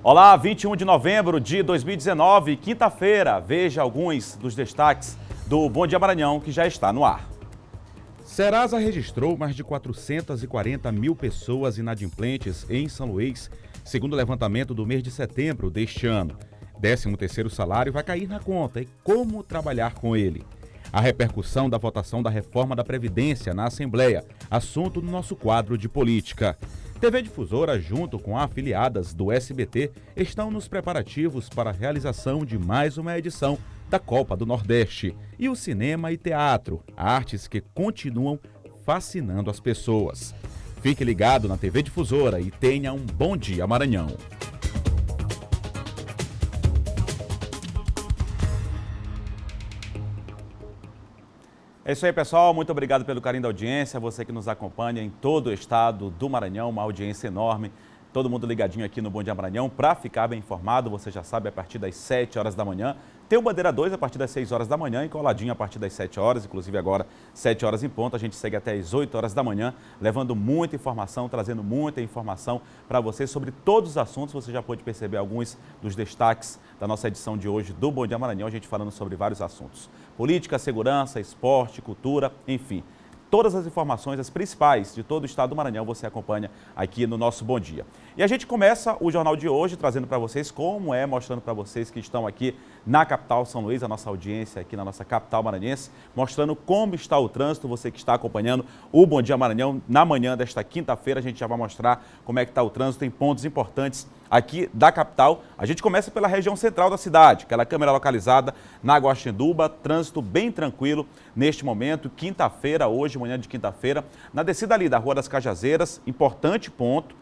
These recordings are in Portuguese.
Olá, 21 de novembro de 2019, quinta-feira. Veja alguns dos destaques do Bom Dia Maranhão que já está no ar. Serasa registrou mais de 440 mil pessoas inadimplentes em São Luís, segundo o levantamento do mês de setembro deste ano. 13º salário vai cair na conta e como trabalhar com ele? A repercussão da votação da reforma da Previdência na Assembleia, assunto no nosso quadro de política. TV Difusora, junto com afiliadas do SBT, estão nos preparativos para a realização de mais uma edição da Copa do Nordeste. E o cinema e teatro, artes que continuam fascinando as pessoas. Fique ligado na TV Difusora e tenha um bom dia, Maranhão. É isso aí, pessoal. Muito obrigado pelo carinho da audiência. Você que nos acompanha em todo o estado do Maranhão, uma audiência enorme. Todo mundo ligadinho aqui no Bom Dia Maranhão. Para ficar bem informado, você já sabe, a partir das 7 horas da manhã. Tem o Bandeira 2 a partir das 6 horas da manhã e Coladinho a partir das 7 horas. Inclusive agora, 7 horas em ponto. A gente segue até as 8 horas da manhã, levando muita informação, trazendo muita informação para você sobre todos os assuntos. Você já pode perceber alguns dos destaques da nossa edição de hoje do Bom Dia Maranhão. A gente falando sobre vários assuntos. Política, segurança, esporte, cultura, enfim. Todas as informações, as principais de todo o estado do Maranhão, você acompanha aqui no nosso Bom Dia. E a gente começa o jornal de hoje trazendo para vocês como é, mostrando para vocês que estão aqui na capital São Luís, a nossa audiência aqui na nossa capital maranhense, mostrando como está o trânsito. Você que está acompanhando o Bom Dia Maranhão, na manhã desta quinta-feira, a gente já vai mostrar como é que está o trânsito em pontos importantes aqui da capital. A gente começa pela região central da cidade, aquela câmera localizada na Guaxinduba, trânsito bem tranquilo neste momento, quinta-feira, hoje, manhã de quinta-feira, na descida ali da Rua das Cajazeiras, importante ponto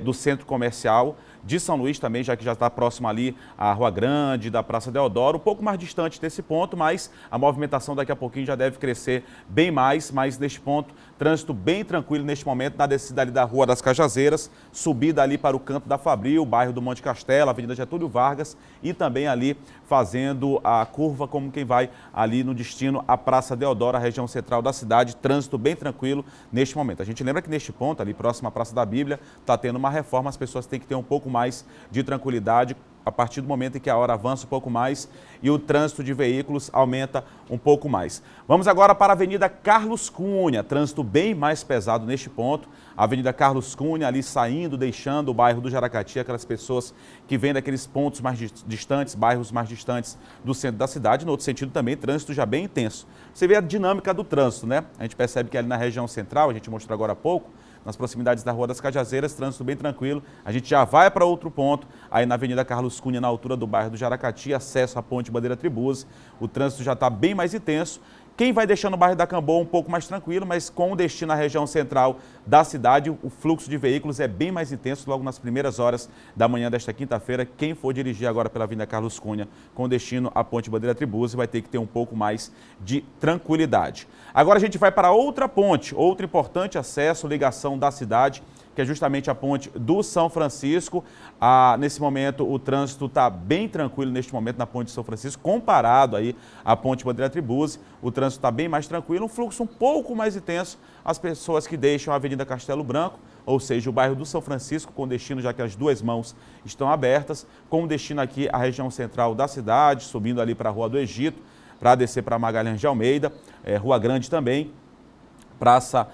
do centro comercial de São Luís também, já que já está próximo ali à Rua Grande, da Praça Deodoro, um pouco mais distante desse ponto, mas a movimentação daqui a pouquinho já deve crescer bem mais, mas neste ponto, trânsito bem tranquilo neste momento, na descida ali da Rua das Cajazeiras, subida ali para o canto da Fabril, bairro do Monte Castelo, Avenida Getúlio Vargas e também ali fazendo a curva como quem vai ali no destino à Praça Deodoro, a região central da cidade, trânsito bem tranquilo neste momento. A gente lembra que neste ponto, ali próximo à Praça da Bíblia, está tendo uma reforma, as pessoas têm que ter um pouco mais de tranquilidade a partir do momento em que a hora avança um pouco mais e o trânsito de veículos aumenta um pouco mais. Vamos agora para a Avenida Carlos Cunha, trânsito bem mais pesado neste ponto. A Avenida Carlos Cunha ali saindo, deixando o bairro do Jaracati, aquelas pessoas que vêm daqueles pontos mais distantes, bairros mais distantes do centro da cidade. No outro sentido também, trânsito já bem intenso. Você vê a dinâmica do trânsito, né? A gente percebe que ali na região central, a gente mostrou agora há pouco, nas proximidades da Rua das Cajazeiras, trânsito bem tranquilo. A gente já vai para outro ponto, aí na Avenida Carlos Cunha, na altura do bairro do Jaracati, acesso à Ponte Bandeira Tribuse. O trânsito já está bem mais intenso. Quem vai deixando o bairro da Camboa um pouco mais tranquilo, mas com o destino à região central da cidade, o fluxo de veículos é bem mais intenso logo nas primeiras horas da manhã desta quinta-feira. Quem for dirigir agora pela Avenida Carlos Cunha com destino à Ponte Bandeira Tribuse vai ter que ter um pouco mais de tranquilidade. Agora a gente vai para outra ponte, outro importante acesso, ligação da cidade, que é justamente a ponte do São Francisco. Nesse momento o trânsito está bem tranquilo neste momento na ponte de São Francisco, comparado aí à ponte Bandeira Tribuse. O trânsito está bem mais tranquilo, um fluxo um pouco mais intenso. As pessoas que deixam a Avenida Castelo Branco, ou seja, o bairro do São Francisco, com destino, já que as duas mãos estão abertas, com destino aqui à região central da cidade, subindo ali para a Rua do Egito, para descer para Magalhães de Almeida, Rua Grande também, Praça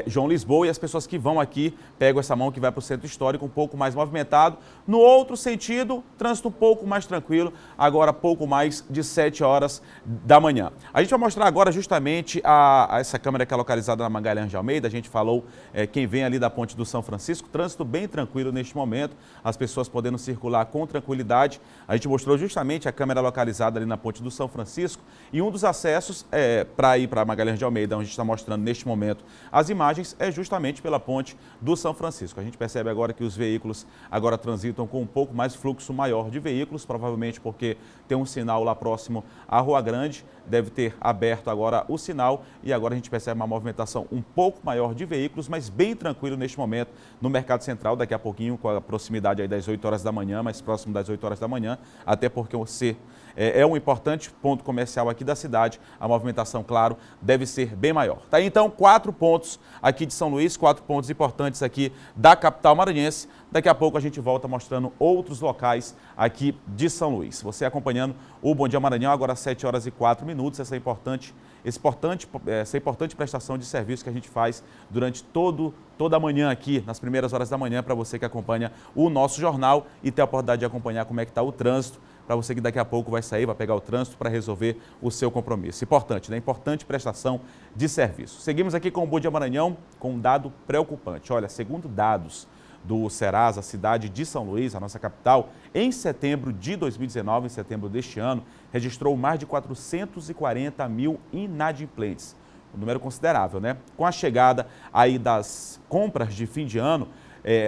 João Lisboa, e as pessoas que vão aqui pegam essa mão que vai para o centro histórico um pouco mais movimentado. No outro sentido, trânsito um pouco mais tranquilo, agora pouco mais de 7 horas da manhã. A gente vai mostrar agora justamente essa câmera que é localizada na Magalhães de Almeida. A gente falou quem vem ali da ponte do São Francisco, trânsito bem tranquilo neste momento, as pessoas podendo circular com tranquilidade. A gente mostrou justamente a câmera localizada ali na ponte do São Francisco e um dos acessos para ir para Magalhães de Almeida, onde a gente está mostrando neste momento as imagens, é justamente pela ponte do São Francisco. A gente percebe agora que os veículos agora transitam com um pouco mais fluxo maior de veículos, provavelmente porque tem um sinal lá próximo à Rua Grande, deve ter aberto agora o sinal e agora a gente percebe uma movimentação um pouco maior de veículos, mas bem tranquilo neste momento no Mercado Central, daqui a pouquinho com a proximidade aí das 8 horas da manhã, mais próximo das 8 horas da manhã, até porque você é um importante ponto comercial aqui da cidade, a movimentação, claro, deve ser bem maior. Tá aí, então, 4 pontos aqui de São Luís, 4 pontos importantes aqui da capital maranhense. Daqui a pouco a gente volta mostrando outros locais aqui de São Luís. Você acompanhando o Bom Dia Maranhão, agora às 7 horas e 4 minutos, essa importante prestação de serviço que a gente faz durante toda a manhã aqui, nas primeiras horas da manhã, para você que acompanha o nosso jornal e ter a oportunidade de acompanhar como é que está o trânsito, para você que daqui a pouco vai sair, vai pegar o trânsito para resolver o seu compromisso. Importante, né? Importante prestação de serviço. Seguimos aqui com o Bom Dia Maranhão com um dado preocupante. Olha, segundo dados do Serasa, a cidade de São Luís, a nossa capital, em setembro de 2019, em setembro deste ano, registrou mais de 440 mil inadimplentes. Um número considerável, né? Com a chegada aí das compras de fim de ano,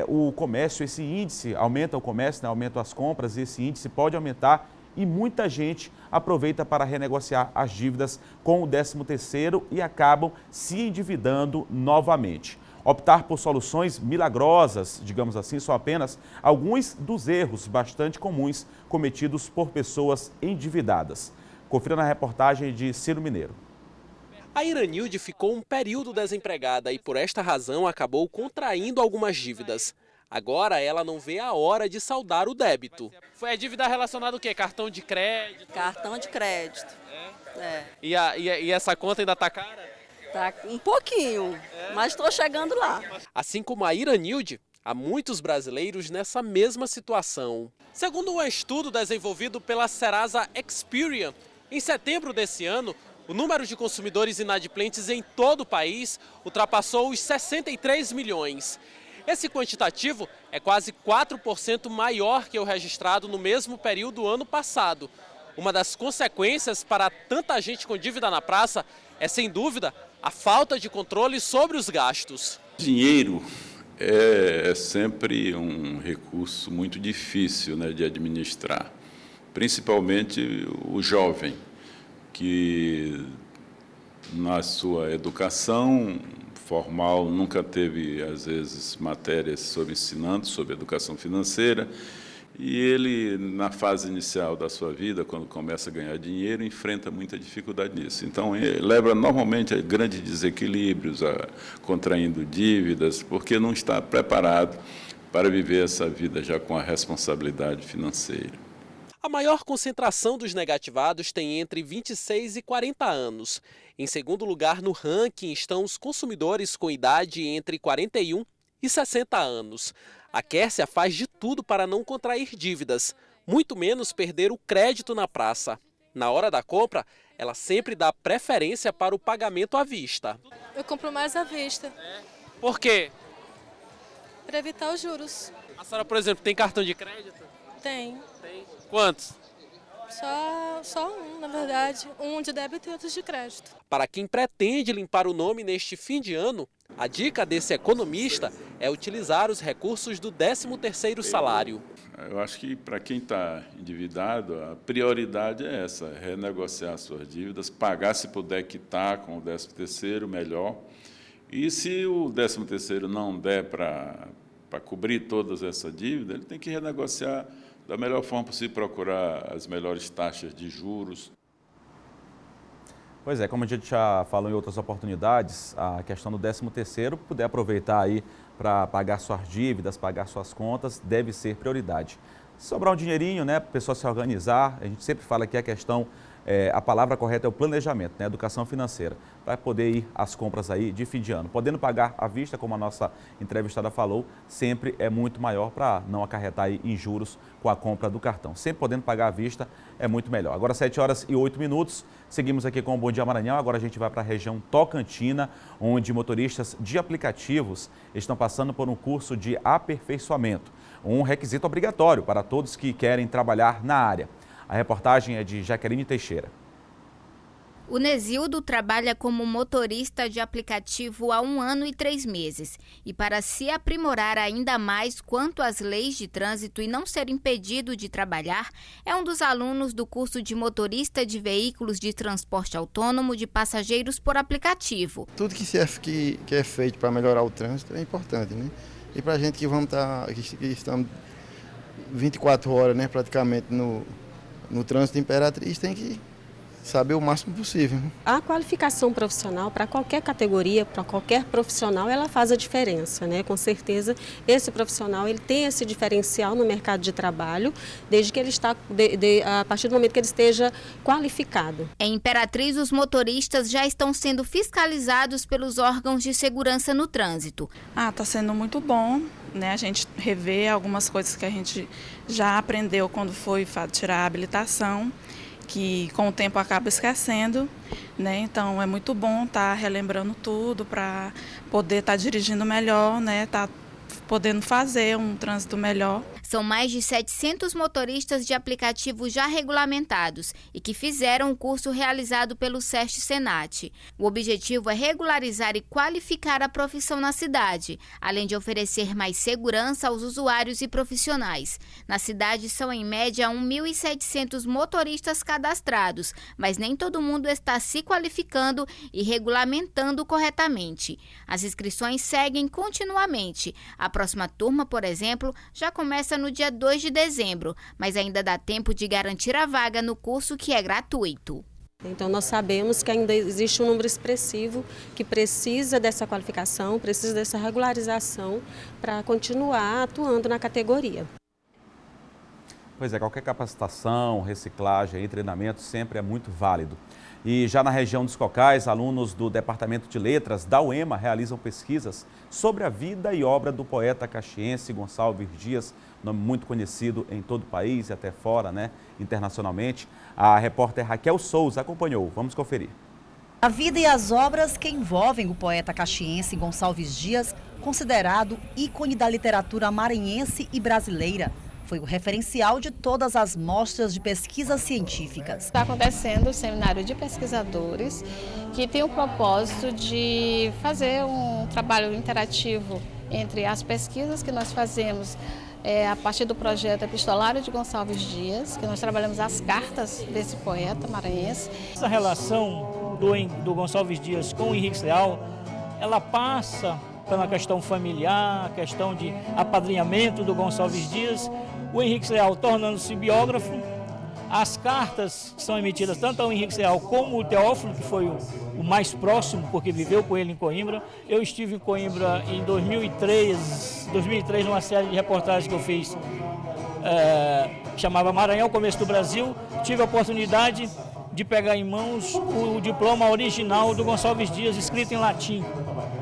o comércio, esse índice aumenta o comércio, né? Aumenta as compras e esse índice pode aumentar e muita gente aproveita para renegociar as dívidas com o 13º e acabam se endividando novamente. Optar por soluções milagrosas, digamos assim, são apenas alguns dos erros bastante comuns cometidos por pessoas endividadas. Confira na reportagem de Ciro Mineiro. A Iranilde ficou um período desempregada e, por esta razão, acabou contraindo algumas dívidas. Agora ela não vê a hora de saldar o débito. Foi a dívida relacionada ao quê? Cartão de crédito? Cartão de crédito. E essa conta ainda está cara? Tá um pouquinho, mas estou chegando lá. Assim como a Iranilde, há muitos brasileiros nessa mesma situação. Segundo um estudo desenvolvido pela Serasa Experian, em setembro desse ano, o número de consumidores inadimplentes em todo o país ultrapassou os 63 milhões. Esse quantitativo é quase 4% maior que o registrado no mesmo período ano passado. Uma das consequências para tanta gente com dívida na praça é, sem dúvida, a falta de controle sobre os gastos. Dinheiro é sempre um recurso muito difícil, né, de administrar, principalmente o jovem, que na sua educação formal nunca teve, às vezes, matérias ensinando sobre educação financeira, e ele, na fase inicial da sua vida, quando começa a ganhar dinheiro, enfrenta muita dificuldade nisso. Então, leva normalmente a grandes desequilíbrios, contraindo dívidas, porque não está preparado para viver essa vida já com a responsabilidade financeira. A maior concentração dos negativados tem entre 26 e 40 anos. Em segundo lugar no ranking estão os consumidores com idade entre 41 e 60 anos. A Quércia faz de tudo para não contrair dívidas, muito menos perder o crédito na praça. Na hora da compra, ela sempre dá preferência para o pagamento à vista. Eu compro mais à vista. Por quê? Para evitar os juros. A senhora, por exemplo, tem cartão de crédito? Tem. Quantos? Só um, na verdade. Um de débito e outro de crédito. Para quem pretende limpar o nome neste fim de ano, a dica desse economista é utilizar os recursos do 13º salário. Eu acho que, para quem está endividado, a prioridade é essa, renegociar suas dívidas, pagar se puder quitar com o 13º, melhor. E se o 13º não der para cobrir todas essas dívidas, ele tem que renegociar da melhor forma possível, procurar as melhores taxas de juros. Pois é, como a gente já falou em outras oportunidades, a questão do 13º, puder aproveitar aí para pagar suas dívidas, pagar suas contas, deve ser prioridade. Se sobrar um dinheirinho, né, para a pessoa se organizar, a gente sempre fala que a questão, a palavra correta é o planejamento, né, educação financeira, para poder ir às compras aí de fim de ano. Podendo pagar à vista, como a nossa entrevistada falou, sempre é muito maior para não acarretar aí em juros com a compra do cartão. Sempre podendo pagar à vista é muito melhor. Agora 7 horas e 8 minutos, seguimos aqui com o Bom Dia Maranhão. Agora a gente vai para a região Tocantina, onde motoristas de aplicativos estão passando por um curso de aperfeiçoamento, um requisito obrigatório para todos que querem trabalhar na área. A reportagem é de Jaqueline Teixeira. O Nesildo trabalha como motorista de aplicativo há 1 ano e 3 meses. E para se aprimorar ainda mais quanto às leis de trânsito e não ser impedido de trabalhar, é um dos alunos do curso de motorista de veículos de transporte autônomo de passageiros por aplicativo. Tudo que é feito para melhorar o trânsito é importante, né? E para a gente que estamos 24 horas, né, praticamente no trânsito de Imperatriz, tem que saber o máximo possível. A qualificação profissional para qualquer categoria, para qualquer profissional, ela faz a diferença, né? Com certeza, esse profissional ele tem esse diferencial no mercado de trabalho, desde que ele está a partir do momento que ele esteja qualificado. Em Imperatriz, os motoristas já estão sendo fiscalizados pelos órgãos de segurança no trânsito. Está sendo muito bom, né? A gente revê algumas coisas que a gente já aprendeu quando foi tirar a habilitação, que com o tempo acaba esquecendo, né? Então é muito bom estar relembrando tudo para poder estar dirigindo melhor, né? Tá podendo fazer um trânsito melhor. São mais de 700 motoristas de aplicativos já regulamentados e que fizeram o curso realizado pelo SESC-Senat. O objetivo é regularizar e qualificar a profissão na cidade, além de oferecer mais segurança aos usuários e profissionais. Na cidade são em média 1.700 motoristas cadastrados, mas nem todo mundo está se qualificando e regulamentando corretamente. As inscrições seguem continuamente. A próxima turma, por exemplo, já começa no dia 2 de dezembro, mas ainda dá tempo de garantir a vaga no curso, que é gratuito. Então nós sabemos que ainda existe um número expressivo que precisa dessa qualificação, precisa dessa regularização para continuar atuando na categoria. Pois é, qualquer capacitação, reciclagem e treinamento sempre é muito válido. E já na região dos Cocais, alunos do Departamento de Letras da UEMA realizam pesquisas sobre a vida e obra do poeta caxiense Gonçalves Dias, nome muito conhecido em todo o país e até fora, né, internacionalmente. A repórter Raquel Souza acompanhou. Vamos conferir. A vida e as obras que envolvem o poeta caxiense Gonçalves Dias, considerado ícone da literatura maranhense e brasileira, foi o referencial de todas as mostras de pesquisas científicas. Está acontecendo o seminário de pesquisadores, que tem o propósito de fazer um trabalho interativo entre as pesquisas que nós fazemos a partir do projeto Epistolário de Gonçalves Dias, que nós trabalhamos as cartas desse poeta maranhense. Essa relação do Gonçalves Dias com o Henriques Leal, ela passa pela questão familiar, a questão de apadrinhamento do Gonçalves Dias, o Henriques Leal tornando-se biógrafo, as cartas que são emitidas tanto ao Henriques Leal como o Teófilo, que foi o mais próximo, porque viveu com ele em Coimbra. Eu estive em Coimbra em 2003 numa série de reportagens que eu fiz, que chamava Maranhão, Começo do Brasil. Tive a oportunidade de pegar em mãos o diploma original do Gonçalves Dias, escrito em latim.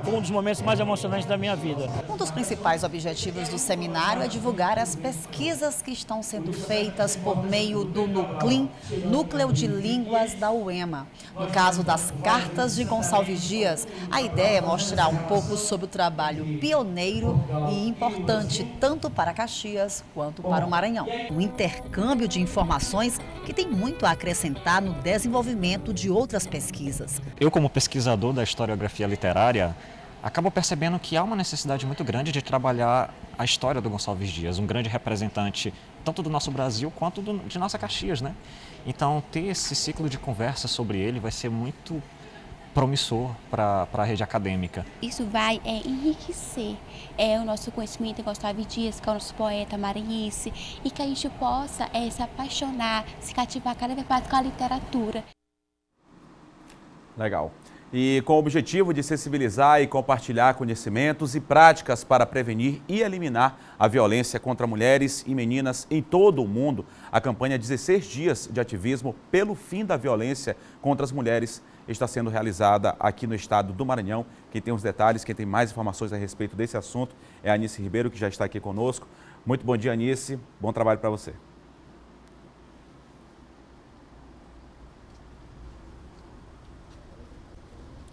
Foi um dos momentos mais emocionantes da minha vida. Um dos principais objetivos do seminário é divulgar as pesquisas que estão sendo feitas por meio do NUCLIN, Núcleo de Línguas da UEMA. No caso das cartas de Gonçalves Dias, a ideia é mostrar um pouco sobre o trabalho pioneiro e importante tanto para Caxias quanto para o Maranhão. Um intercâmbio de informações que tem muito a acrescentar no desenvolvimento de outras pesquisas. Eu, como pesquisador da historiografia literária, acabo percebendo que há uma necessidade muito grande de trabalhar a história do Gonçalves Dias, um grande representante tanto do nosso Brasil quanto de nossa Caxias, né? Então, ter esse ciclo de conversa sobre ele vai ser muito promissor para a rede acadêmica. Isso vai enriquecer o nosso conhecimento em Gonçalves Dias, que é o nosso poeta maranhense, e que a gente possa se apaixonar, se cativar cada vez mais com a literatura. Legal. E com o objetivo de sensibilizar e compartilhar conhecimentos e práticas para prevenir e eliminar a violência contra mulheres e meninas em todo o mundo, a campanha 16 Dias de Ativismo pelo Fim da Violência contra as Mulheres está sendo realizada aqui no estado do Maranhão. Quem tem os detalhes, quem tem mais informações a respeito desse assunto é a Anice Ribeiro, que já está aqui conosco. Muito bom dia, Anice. Bom trabalho para você.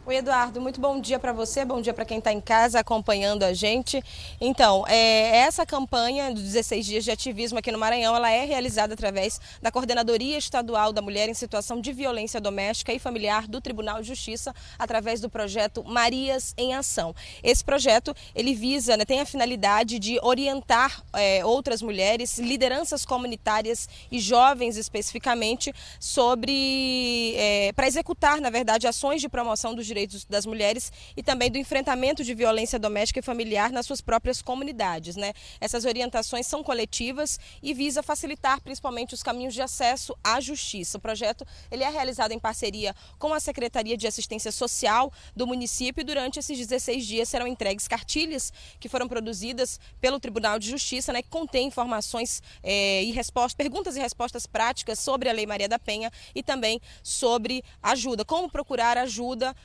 Oi, Oi, Eduardo, muito bom dia para você, bom dia para quem está em casa acompanhando a gente. Então, essa campanha dos 16 dias de ativismo aqui no Maranhão, ela é realizada através da Coordenadoria Estadual da Mulher em Situação de Violência Doméstica e Familiar do Tribunal de Justiça, através do projeto Marias em Ação. Esse projeto, ele visa, tem a finalidade de orientar outras mulheres, lideranças comunitárias e jovens especificamente, para executar, na verdade, ações de promoção dos direitos das mulheres e também do enfrentamento de violência doméstica e familiar nas suas próprias comunidades, né? Essas orientações são coletivas e visa facilitar principalmente os caminhos de acesso à justiça. O projeto, ele é realizado em parceria com a Secretaria de Assistência Social do município e durante esses 16 dias serão entregues cartilhas que foram produzidas pelo Tribunal de Justiça, né, que contém informações perguntas e respostas práticas sobre a Lei Maria da Penha e também sobre ajuda, como procurar ajuda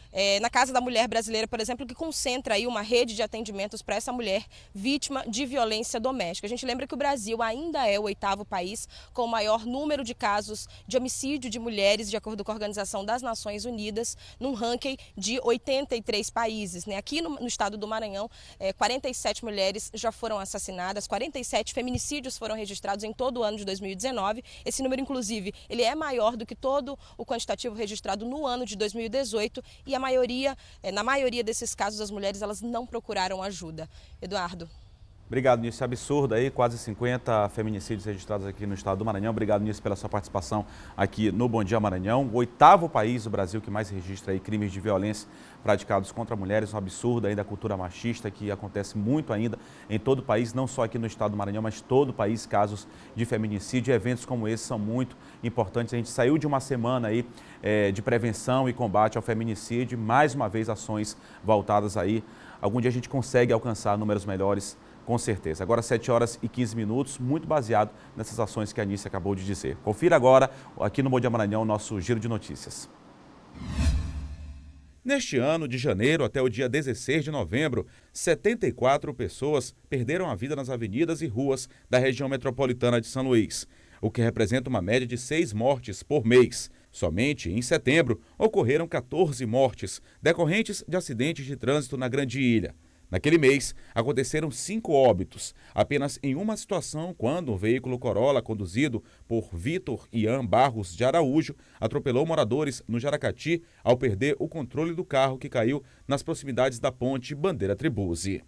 na Casa da Mulher Brasileira, por exemplo, que concentra aí uma rede de atendimentos para essa mulher vítima de violência doméstica. A gente lembra que o Brasil ainda é o 8º país com o maior número de casos de homicídio de mulheres, de acordo com a Organização das Nações Unidas, num ranking de 83 países, né? Aqui no estado do Maranhão, 47 mulheres já foram assassinadas, 47 feminicídios foram registrados em todo o ano de 2019. Esse número, inclusive, ele é maior do que todo o quantitativo registrado no ano de 2018 e na maioria desses casos as mulheres elas não procuraram ajuda. Eduardo. Obrigado, Nício. Absurdo aí, quase 50 feminicídios registrados aqui no estado do Maranhão. Obrigado, Nício, pela sua participação aqui no Bom Dia Maranhão. O 8º país do Brasil que mais registra aí crimes de violência praticados contra mulheres. Um absurdo ainda a cultura machista que acontece muito ainda em todo o país, não só aqui no estado do Maranhão, mas todo o país, casos de feminicídio. Eventos como esse são muito importantes. A gente saiu de uma semana aí de prevenção e combate ao feminicídio. Mais uma vez, ações voltadas aí. Algum dia a gente consegue alcançar números melhores, com certeza. Agora 7h15, muito baseado nessas ações que a Nícia acabou de dizer. Confira agora, aqui no Bom Dia Maranhão, nosso giro de notícias. Neste ano, de janeiro até o dia 16 de novembro, 74 pessoas perderam a vida nas avenidas e ruas da região metropolitana de São Luís, o que representa uma média de 6 mortes por mês. Somente em setembro, ocorreram 14 mortes decorrentes de acidentes de trânsito na Grande Ilha. Naquele mês, aconteceram 5 óbitos, apenas em uma situação quando um veículo Corolla conduzido por Vitor Ian Barros de Araújo atropelou moradores no Jaracati ao perder o controle do carro que caiu nas proximidades da ponte Bandeira Tribuzzi.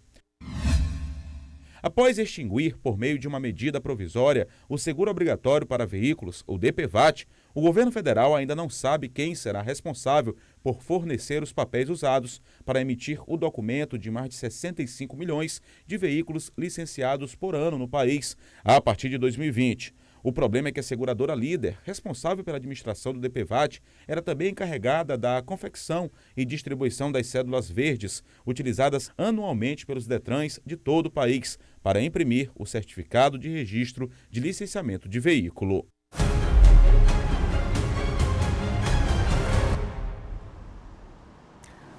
Após extinguir, por meio de uma medida provisória, o seguro obrigatório para veículos, o DPVAT, o governo federal ainda não sabe quem será responsável por fornecer os papéis usados para emitir o documento de mais de 65 milhões de veículos licenciados por ano no país, a partir de 2020. O problema é que a seguradora líder, responsável pela administração do DPVAT, era também encarregada da confecção e distribuição das cédulas verdes, utilizadas anualmente pelos Detrans de todo o país, para imprimir o certificado de registro de licenciamento de veículo.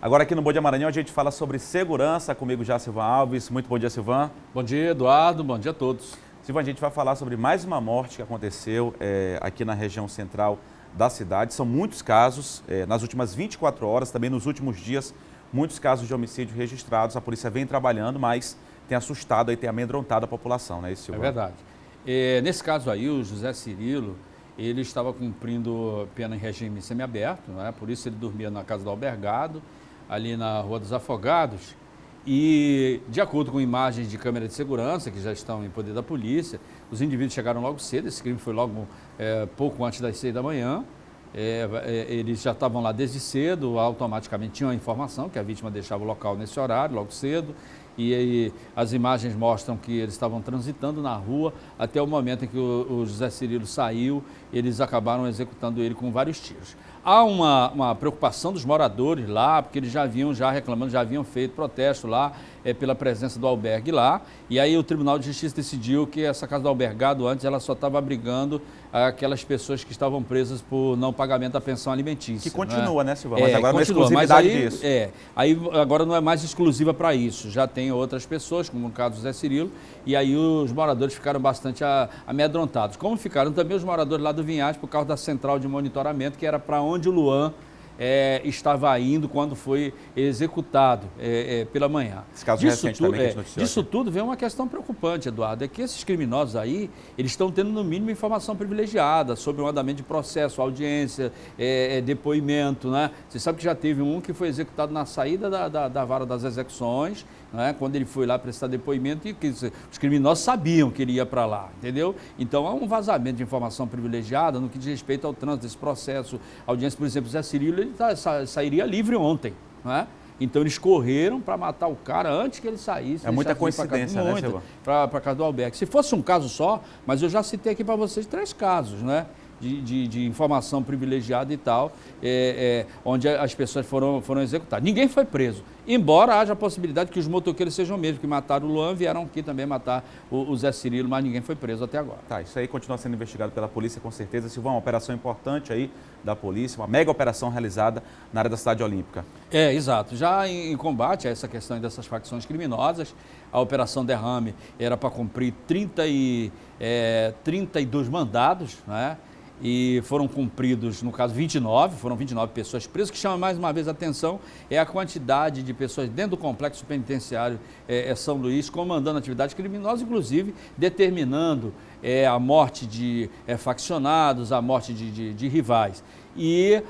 Agora aqui no Bom Dia Maranhão a gente fala sobre segurança, comigo já Silvan Alves. Muito bom dia, Silvan. Bom dia, Eduardo. Bom dia a todos. Silvan, a gente vai falar sobre mais uma morte que aconteceu aqui na região central da cidade. São muitos casos, nas últimas 24 horas, também nos últimos dias, muitos casos de homicídio registrados. A polícia vem trabalhando, mas tem assustado e tem amedrontado a população, não é isso, Silvan? É verdade. Nesse caso aí, o José Cirilo, ele estava cumprindo pena em regime semiaberto, não é? Por isso ele dormia na casa do albergado, ali na Rua dos Afogados. E, de acordo com imagens de câmera de segurança, que já estão em poder da polícia, os indivíduos chegaram logo cedo, esse crime foi logo pouco antes das 6 da manhã. Eles já estavam lá desde cedo, automaticamente tinham a informação que a vítima deixava o local nesse horário, logo cedo. E aí as imagens mostram que eles estavam transitando na rua até o momento em que o José Cirilo saiu, eles acabaram executando ele com vários tiros. Há uma preocupação dos moradores lá, porque eles já haviam reclamando, já haviam feito protesto lá pela presença do albergue lá. E aí o Tribunal de Justiça decidiu que essa casa do albergado antes ela só estava abrigando aquelas pessoas que estavam presas por não pagamento da pensão alimentícia. Que continua, né, Silvan? Mas agora continua, uma exclusividade disso. Aí agora não é mais exclusiva para isso, já tem outras pessoas, como no caso do José Cirilo, e aí os moradores ficaram bastante amedrontados. Como ficaram também os moradores lá do Vinhais por causa da central de monitoramento, que era para onde o Luan estava indo quando foi executado pela manhã. Esse caso recente também que a gente noticiou disso aqui. tudo vem uma questão preocupante, Eduardo, é que esses criminosos aí, eles estão tendo no mínimo informação privilegiada sobre o andamento de processo, audiência, depoimento, né? Você sabe que já teve um que foi executado na saída da vara das execuções, né? Quando ele foi lá prestar depoimento, e que os criminosos sabiam que ele ia para lá, entendeu? Então há um vazamento de informação privilegiada no que diz respeito ao trânsito desse processo, audiência, por exemplo, Zé Cirilo, ele sairia livre ontem, né? Então eles correram para matar o cara antes que ele saísse. É muita coincidência, né, Silvão? Para casa do Albergue. Se fosse um caso só, mas eu já citei aqui para vocês 3 casos, né? De informação privilegiada e tal, onde as pessoas foram executadas. Ninguém foi preso, embora haja a possibilidade que os motoqueiros sejam mesmo, que mataram o Luan, vieram aqui também matar o Zé Cirilo, mas ninguém foi preso até agora. Tá, isso aí continua sendo investigado pela polícia, com certeza. Silvão, uma operação importante aí da polícia, uma mega operação realizada na área da Cidade Olímpica. Exato. Já em combate a essa questão dessas facções criminosas, a Operação Derrame era para cumprir 32 mandados, né? E foram cumpridos, no caso, 29, foram 29 pessoas presas. O que chama mais uma vez a atenção é a quantidade de pessoas dentro do complexo penitenciário São Luís, comandando atividades criminosas, inclusive determinando a morte de faccionados, a morte de rivais. E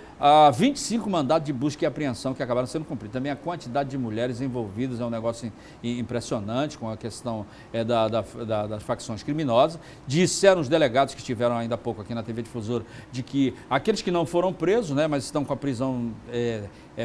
25 mandados de busca e apreensão que acabaram sendo cumpridos. Também a quantidade de mulheres envolvidas é um negócio impressionante com a questão das facções criminosas. Disseram os delegados que estiveram ainda há pouco aqui na TV Difusora de que aqueles que não foram presos, né, mas estão com a prisão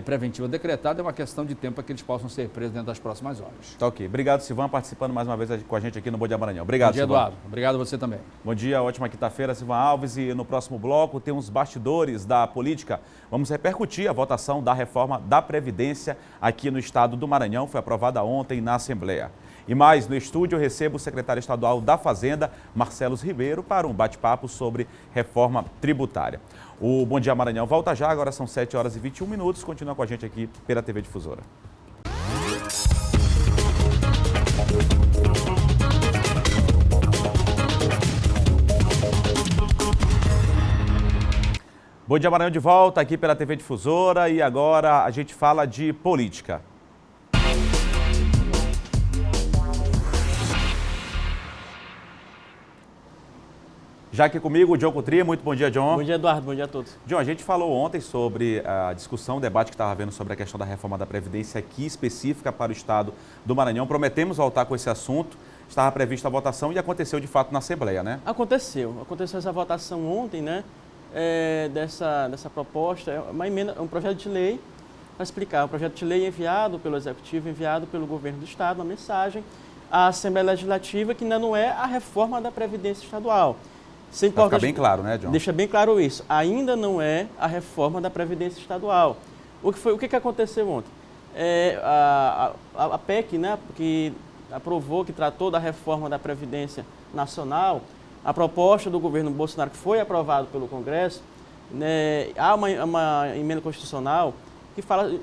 preventiva decretada, é uma questão de tempo para que eles possam ser presos dentro das próximas horas. Tá ok. Obrigado, Silvão, participando mais uma vez com a gente aqui no Bom Dia Maranhão. Obrigado, Bom dia, Silvão. Eduardo. Obrigado a você também. Bom dia, ótima quinta-feira, Silvão Alves. E no próximo bloco tem uns bastidores da política. Vamos repercutir a votação da reforma da Previdência aqui no estado do Maranhão. Foi aprovada ontem na Assembleia. E mais, no estúdio eu recebo o secretário estadual da Fazenda, Marcelo Ribeiro, para um bate-papo sobre reforma tributária. O Bom Dia Maranhão volta já, agora são 7 horas e 21 minutos. Continua com a gente aqui pela TV Difusora. Bom Dia Maranhão de volta aqui pela TV Difusora e agora a gente fala de política. Já aqui comigo, o John Coutrinha. Muito bom dia, John. Bom dia, Eduardo. Bom dia a todos. John, a gente falou ontem sobre a discussão, o debate que estava havendo sobre a questão da reforma da Previdência aqui específica para o estado do Maranhão. Prometemos voltar com esse assunto. Estava prevista a votação e aconteceu de fato na Assembleia, né? Aconteceu essa votação ontem, né? Dessa proposta, é uma emenda, um projeto de lei, para explicar, um projeto de lei enviado pelo Executivo, enviado pelo Governo do Estado, uma mensagem à Assembleia Legislativa que ainda não é a reforma da Previdência Estadual. Para ficar bem claro, né, John? Deixa bem claro isso, ainda não é a reforma da Previdência Estadual. O que aconteceu ontem? A PEC, né, que aprovou, que tratou da reforma da Previdência Nacional, a proposta do governo Bolsonaro, que foi aprovado pelo Congresso, né, há uma emenda constitucional que fala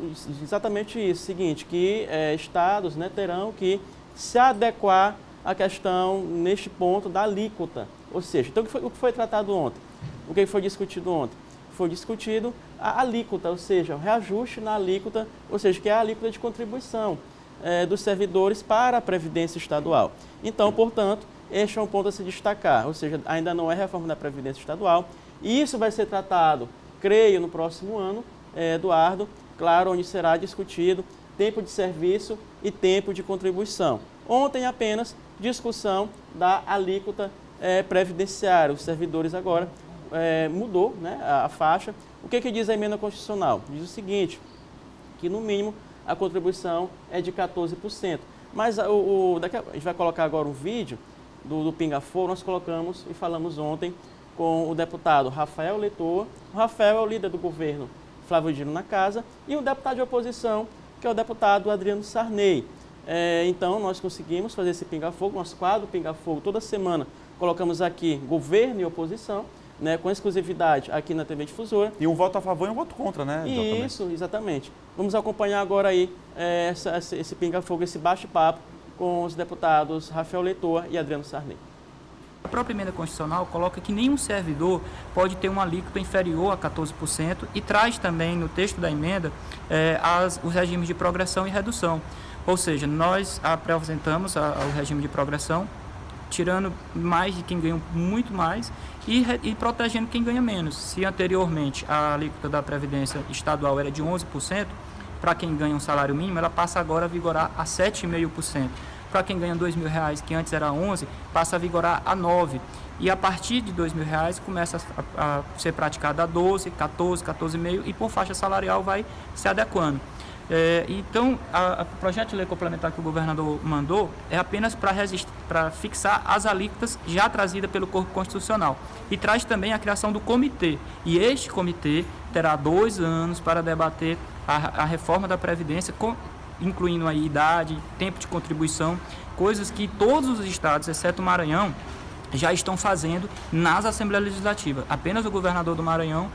exatamente isso, o seguinte, que estados, né, terão que se adequar à questão, neste ponto, da alíquota. Ou seja, então, o que foi tratado ontem? O que foi discutido ontem? Foi discutido a alíquota, ou seja, o reajuste na alíquota, ou seja, que é a alíquota de contribuição dos servidores para a Previdência Estadual. Então, portanto, este é um ponto a se destacar, ou seja, ainda não é reforma da Previdência Estadual. E isso vai ser tratado, creio, no próximo ano, Eduardo, claro, onde será discutido tempo de serviço e tempo de contribuição. Ontem apenas discussão da alíquota previdenciária. Os servidores agora mudou, né, a faixa. O que diz a emenda constitucional? Diz o seguinte, que no mínimo a contribuição é de 14%. Mas a gente vai colocar agora um vídeo do Pinga Fogo, nós colocamos e falamos ontem com o deputado Rafael Leitoa. O Rafael é o líder do governo Flávio Dino na casa e o deputado de oposição, que é o deputado Adriano Sarney. Então, nós conseguimos fazer esse Pinga Fogo, nosso quadro Pinga Fogo, toda semana colocamos aqui governo e oposição, né, com exclusividade aqui na TV Difusora. E um voto a favor e um voto contra, né? Isso, exatamente. Vamos acompanhar agora aí esse Pinga Fogo, esse bate-papo com os deputados Rafael Leitoa e Adriano Sarney. A própria emenda constitucional coloca que nenhum servidor pode ter uma alíquota inferior a 14% e traz também no texto da emenda os regimes de progressão e redução. Ou seja, nós apresentamos o regime de progressão, tirando mais de quem ganha muito mais e protegendo quem ganha menos. Se anteriormente a alíquota da Previdência Estadual era de 11%, para quem ganha um salário mínimo, ela passa agora a vigorar a 7,5%. Para quem ganha R$2.000, que antes era 11%, passa a vigorar a 9%. E a partir de R$2.000 começa a ser praticada a 12%, 14%, 14,5% e por faixa salarial vai se adequando. Então, o projeto de lei complementar que o governador mandou é apenas para fixar as alíquotas já trazidas pelo Corpo Constitucional. E traz também a criação do comitê. E este comitê terá 2 anos para debater a reforma da Previdência, incluindo aí idade, tempo de contribuição, coisas que todos os estados, exceto o Maranhão, já estão fazendo nas Assembleias Legislativas. Apenas o governador do Maranhão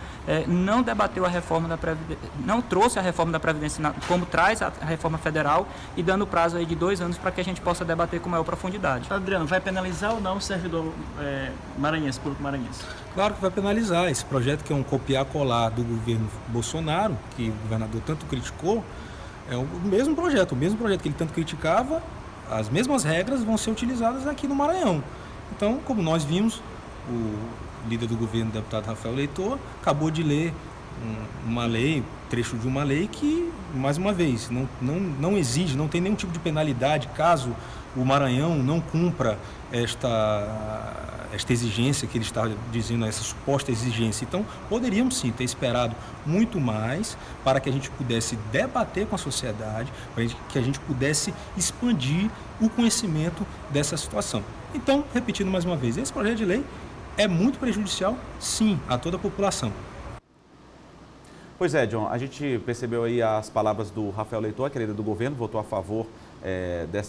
não debateu a reforma da Previdência, não trouxe a reforma da Previdência como traz a reforma federal e dando prazo aí de 2 anos para que a gente possa debater com maior profundidade. Adriano, vai penalizar ou não o servidor maranhense, público maranhense? Claro que vai penalizar. Esse projeto que é um copiar-colar do governo Bolsonaro, que o governador tanto criticou, é o mesmo projeto que ele tanto criticava, as mesmas regras vão ser utilizadas aqui no Maranhão. Então, como nós vimos, o líder do governo, o deputado Rafael Leitão, acabou de ler uma lei, trecho de uma lei que, mais uma vez, não exige, não tem nenhum tipo de penalidade caso o Maranhão não cumpra esta exigência que ele está dizendo, essa suposta exigência. Então, poderíamos sim ter esperado muito mais para que a gente pudesse debater com a sociedade, para que a gente pudesse expandir o conhecimento dessa situação. Então, repetindo mais uma vez, esse projeto de lei é muito prejudicial, sim, a toda a população. Pois é, John, a gente percebeu aí as palavras do Rafael Leitão, que é líder do governo, votou a favor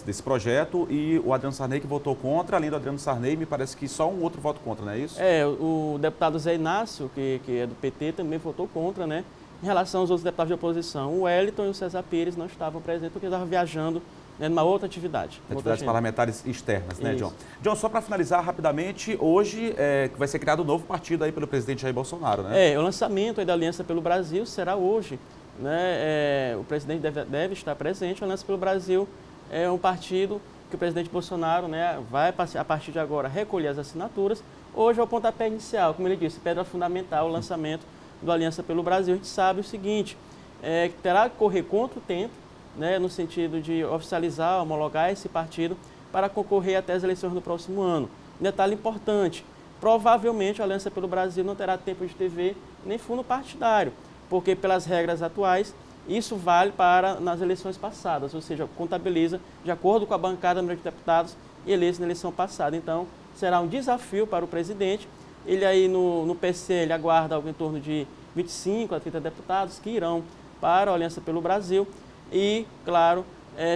desse projeto, e o Adriano Sarney que votou contra. Além do Adriano Sarney, me parece que só um outro voto contra, não é isso? O deputado Zé Inácio, que é do PT, também votou contra, né? Em relação aos outros deputados de oposição, o Wellington e o César Pires não estavam presentes porque estavam viajando numa outra atividade. Atividades parlamentares externas, né, John? John, só para finalizar rapidamente, hoje vai ser criado um novo partido aí pelo presidente Jair Bolsonaro, né? O lançamento aí da Aliança pelo Brasil será hoje, né? O presidente deve estar presente. A Aliança pelo Brasil é um partido que o presidente Bolsonaro, né, vai, a partir de agora, recolher as assinaturas. Hoje é o pontapé inicial, como ele disse, pedra fundamental, o lançamento do Aliança pelo Brasil. A gente sabe o seguinte, que terá que correr contra o tempo, né, no sentido de oficializar, homologar esse partido para concorrer até as eleições do próximo ano. Um detalhe importante, provavelmente a Aliança pelo Brasil não terá tempo de TV nem fundo partidário, porque pelas regras atuais, isso vale para nas eleições passadas, ou seja, contabiliza de acordo com a bancada número de deputados eleitos na eleição passada. Então, será um desafio para o presidente. Ele aí no PC, ele aguarda algo em torno de 25 a 30 deputados que irão para a Aliança pelo Brasil. E, claro,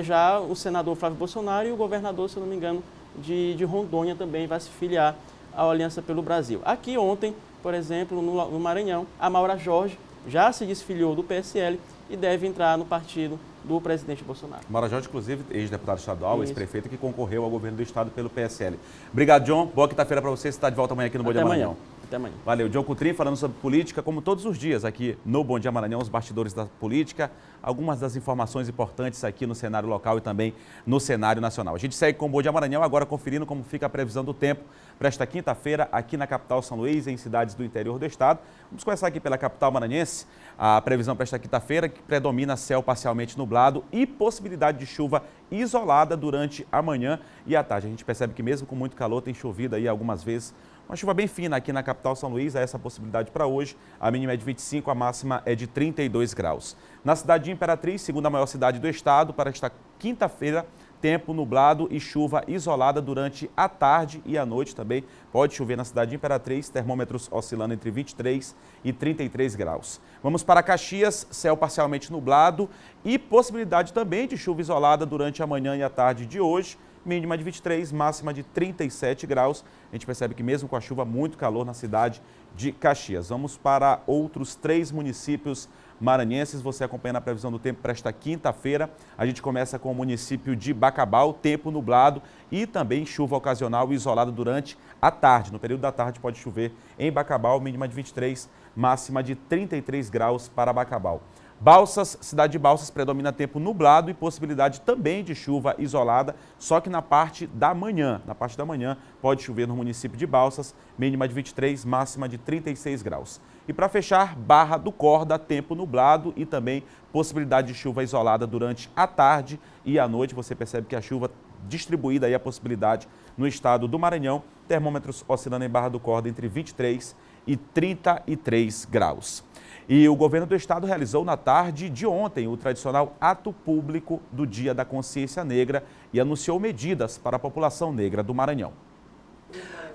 já o senador Flávio Bolsonaro e o governador, se eu não me engano, de Rondônia também vai se filiar à Aliança pelo Brasil. Aqui ontem, por exemplo, no Maranhão, a Maura Jorge já se desfiliou do PSL e deve entrar no partido do presidente Bolsonaro. Maura Jorge, inclusive, ex-deputado estadual, ex-prefeito, que concorreu ao governo do estado pelo PSL. Obrigado, John. Boa quinta-feira para você. Você está de volta amanhã aqui no Bom Dia Maranhão. Até amanhã. Valeu. John Coutrin falando sobre política, como todos os dias aqui no Bom Dia Maranhão, os bastidores da política, algumas das informações importantes aqui no cenário local e também no cenário nacional. A gente segue com o Bom Dia Maranhão, agora conferindo como fica a previsão do tempo para esta quinta-feira aqui na capital São Luís e em cidades do interior do estado. Vamos começar aqui pela capital maranhense. A previsão para esta quinta-feira que predomina céu parcialmente nublado e possibilidade de chuva isolada durante a manhã e a tarde. A gente percebe que mesmo com muito calor tem chovido aí algumas vezes. Uma chuva bem fina aqui na capital São Luís, há essa possibilidade para hoje. A mínima é de 25, a máxima é de 32 graus. Na cidade de Imperatriz, segunda maior cidade do estado, para esta quinta-feira, tempo nublado e chuva isolada durante a tarde e a noite também. Pode chover na cidade de Imperatriz, termômetros oscilando entre 23 e 33 graus. Vamos para Caxias, céu parcialmente nublado e possibilidade também de chuva isolada durante a manhã e a tarde de hoje. mínima de 23, máxima de 37 graus. A gente percebe que mesmo com a chuva, muito calor na cidade de Caxias. Vamos para outros 3 municípios maranhenses. Você acompanhando a previsão do tempo para esta quinta-feira. A gente começa com o município de Bacabal, tempo nublado e também chuva ocasional e isolada durante a tarde. No período da tarde pode chover em Bacabal, mínima de 23, máxima de 33 graus para Bacabal. Balsas, cidade de Balsas, predomina tempo nublado e possibilidade também de chuva isolada, só que na parte da manhã. Na parte da manhã pode chover no município de Balsas, mínima de 23, máxima de 36 graus. E para fechar, Barra do Corda, tempo nublado e também possibilidade de chuva isolada durante a tarde e a noite. Você percebe que a chuva distribuída aí a possibilidade no estado do Maranhão, termômetros oscilando em Barra do Corda entre 23 e 33 graus. E o governo do estado realizou na tarde de ontem o tradicional ato público do Dia da Consciência Negra e anunciou medidas para a população negra do Maranhão.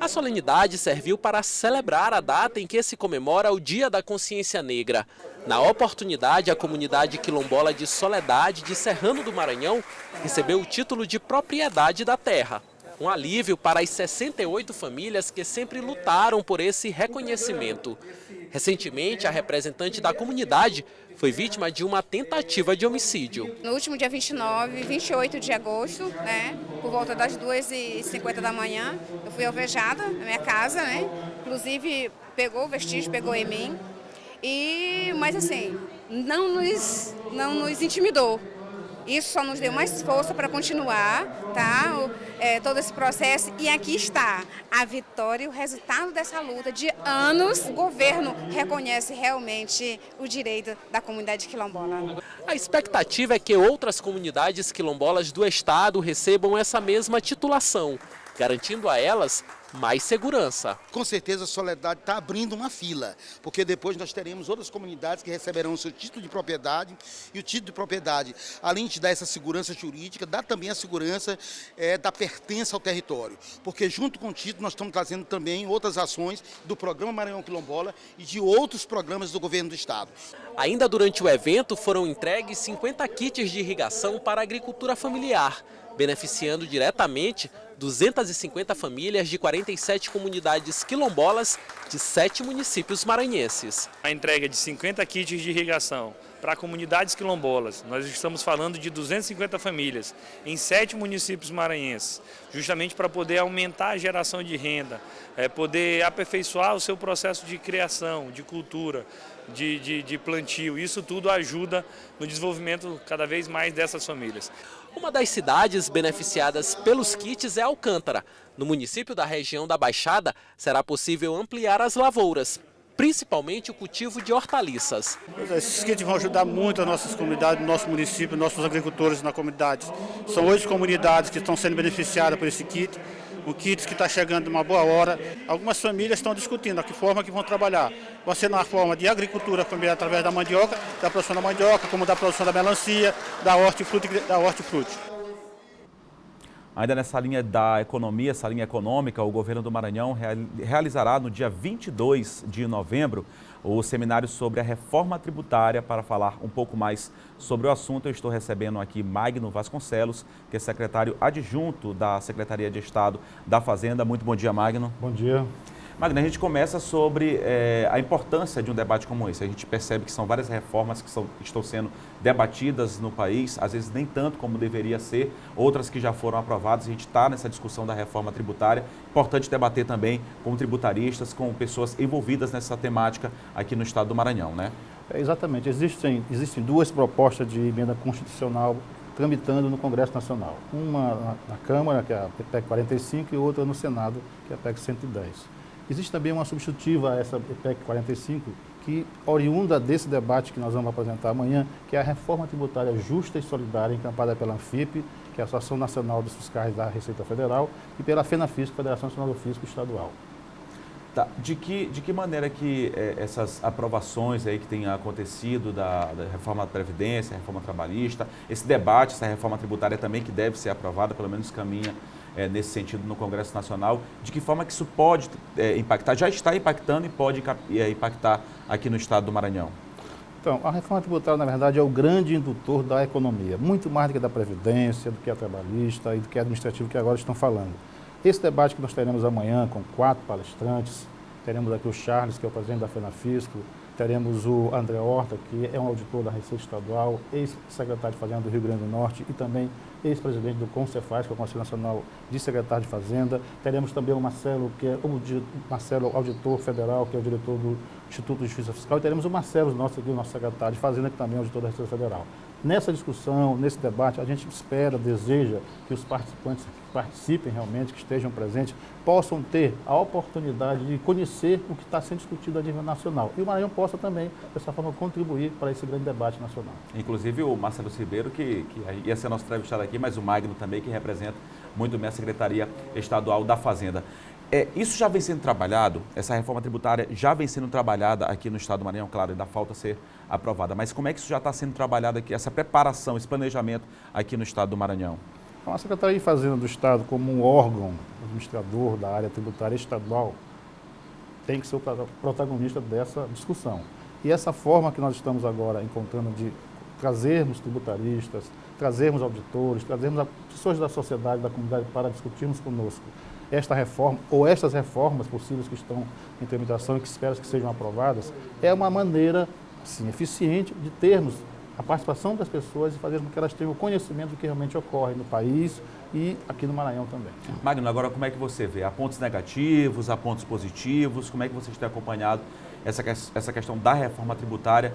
A solenidade serviu para celebrar a data em que se comemora o Dia da Consciência Negra. Na oportunidade, a comunidade quilombola de Soledade de Serrano do Maranhão recebeu o título de propriedade da terra. Um alívio para as 68 famílias que sempre lutaram por esse reconhecimento. Recentemente, a representante da comunidade foi vítima de uma tentativa de homicídio. No último dia 29 e 28 de agosto, por volta das 2h50 da manhã, eu fui alvejada na minha casa, Inclusive, pegou o vestígio, pegou em mim. Mas assim, não nos intimidou. Isso só nos deu mais força para continuar, todo esse processo. E aqui está a vitória e o resultado dessa luta de anos. O governo reconhece realmente o direito da comunidade quilombola. A expectativa é que outras comunidades quilombolas do estado recebam essa mesma titulação, garantindo a elas mais segurança. Com certeza a Soledade está abrindo uma fila, porque depois nós teremos outras comunidades que receberão o seu título de propriedade, e o título de propriedade, além de dar essa segurança jurídica, dá também a segurança da pertença ao território, porque junto com o título nós estamos trazendo também outras ações do Programa Maranhão Quilombola e de outros programas do governo do estado. Ainda durante o evento foram entregues 50 kits de irrigação para a agricultura familiar, beneficiando diretamente 250 famílias de 47 comunidades quilombolas de 7 municípios maranhenses. A entrega de 50 kits de irrigação para comunidades quilombolas, nós estamos falando de 250 famílias em 7 municípios maranhenses, justamente para poder aumentar a geração de renda, poder aperfeiçoar o seu processo de criação, de cultura, de plantio. Isso tudo ajuda no desenvolvimento cada vez mais dessas famílias. Uma das cidades beneficiadas pelos kits é Alcântara. No município da região da Baixada, será possível ampliar as lavouras, principalmente o cultivo de hortaliças. Esses kits vão ajudar muito as nossas comunidades, nosso município, nossos agricultores na comunidade. São 8 comunidades que estão sendo beneficiadas por esse kit. O kit que está chegando uma boa hora. Algumas famílias estão discutindo a que forma que vão trabalhar. Vai ser na forma de agricultura familiar através da mandioca, da produção da mandioca, como da produção da melancia, da hortifruti. Ainda nessa linha da economia, essa linha econômica, o governo do Maranhão realizará no dia 22 de novembro o seminário sobre a reforma tributária. Para falar um pouco mais sobre o assunto, eu estou recebendo aqui Magno Vasconcelos, que é secretário adjunto da Secretaria de Estado da Fazenda. Muito bom dia, Magno. Bom dia. Magno, a gente começa sobre a importância de um debate como esse. A gente percebe que são várias reformas que estão sendo debatidas no país, às vezes nem tanto como deveria ser, outras que já foram aprovadas. A gente está nessa discussão da reforma tributária. Importante debater também com tributaristas, com pessoas envolvidas nessa temática aqui no estado do Maranhão, né? Exatamente. Existem 2 propostas de emenda constitucional tramitando no Congresso Nacional. Uma na Câmara, que é a PEC 45, e outra no Senado, que é a PEC 110. Existe também uma substitutiva a essa PEC 45, que oriunda desse debate que nós vamos apresentar amanhã, que é a reforma tributária justa e solidária, encampada pela ANFIP, que é a Associação Nacional dos Fiscais da Receita Federal, e pela FENAFISCO, Federação Nacional do Fisco Estadual. Tá. De que maneira que essas aprovações aí que têm acontecido da reforma da Previdência, reforma trabalhista, esse debate, essa reforma tributária também que deve ser aprovada, pelo menos caminha nesse sentido no Congresso Nacional, de que forma que isso pode impactar, já está impactando e pode impactar aqui no estado do Maranhão? Então, a reforma tributária, na verdade, é o grande indutor da economia, muito mais do que da Previdência, do que a trabalhista e do que a administrativa que agora estão falando. Esse debate que nós teremos amanhã com 4 palestrantes, teremos aqui o Charles, que é o presidente da FENAFISCO, teremos o André Horta, que é um auditor da Receita Estadual, ex-secretário de Fazenda do Rio Grande do Norte e também ex-presidente do CONCEFAZ, que é o Conselho Nacional de Secretário de Fazenda. Teremos também o Marcelo, que é Marcelo, auditor federal, que é o diretor do Instituto de Justiça Fiscal. E teremos o Marcelo, nosso secretário de Fazenda, que também é auditor da Receita Federal. Nessa discussão, nesse debate, a gente espera, deseja que os participantes que participem realmente, que estejam presentes, possam ter a oportunidade de conhecer o que está sendo discutido a nível nacional. E o Maranhão possa também, dessa forma, contribuir para esse grande debate nacional. Inclusive o Marcelo Ribeiro, que ia ser nosso entrevistado aqui, mas o Magno também, que representa muito bem a Secretaria Estadual da Fazenda. Isso já vem sendo trabalhado, essa reforma tributária já vem sendo trabalhada aqui no Estado do Maranhão, claro, ainda falta ser aprovada, mas como é que isso já está sendo trabalhado aqui, essa preparação, esse planejamento aqui no Estado do Maranhão? Então, a Secretaria de Fazenda do Estado, como um órgão administrador da área tributária estadual, tem que ser o protagonista dessa discussão. E essa forma que nós estamos agora encontrando de trazermos tributaristas, trazermos auditores, trazermos pessoas da sociedade, da comunidade para discutirmos conosco esta reforma ou estas reformas possíveis que estão em tramitação e que espero que sejam aprovadas, é uma maneira, sim, eficiente de termos a participação das pessoas e fazer com que elas tenham o conhecimento do que realmente ocorre no país e aqui no Maranhão também. Magno, agora como é que você vê? Há pontos negativos, há pontos positivos? Como é que vocês têm acompanhado essa questão da reforma tributária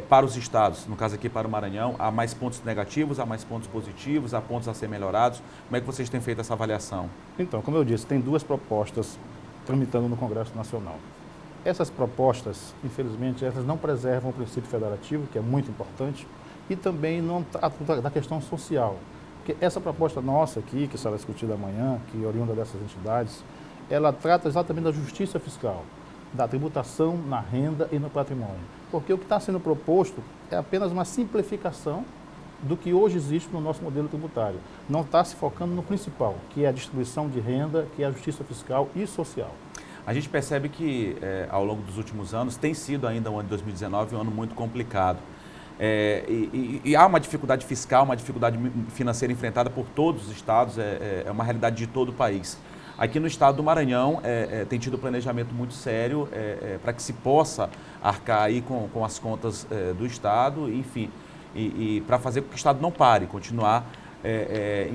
para os estados? No caso aqui para o Maranhão, há mais pontos negativos, há mais pontos positivos, há pontos a ser melhorados? Como é que vocês têm feito essa avaliação? Então, como eu disse, tem 2 propostas tramitando no Congresso Nacional. Essas propostas, infelizmente, elas não preservam o princípio federativo, que é muito importante, e também não tratam da questão social. Porque essa proposta nossa aqui, que será discutida amanhã, que é oriunda dessas entidades, ela trata exatamente da justiça fiscal, da tributação na renda e no patrimônio. Porque o que está sendo proposto é apenas uma simplificação do que hoje existe no nosso modelo tributário. Não está se focando no principal, que é a distribuição de renda, que é a justiça fiscal e social. A gente percebe que, ao longo dos últimos anos, tem sido ainda o ano de 2019 um ano muito complicado. E há uma dificuldade fiscal, uma dificuldade financeira enfrentada por todos os estados, é uma realidade de todo o país. Aqui no estado do Maranhão tem tido um planejamento muito sério para que se possa arcar aí com as contas do estado, enfim, e para fazer com que o estado não pare, continuar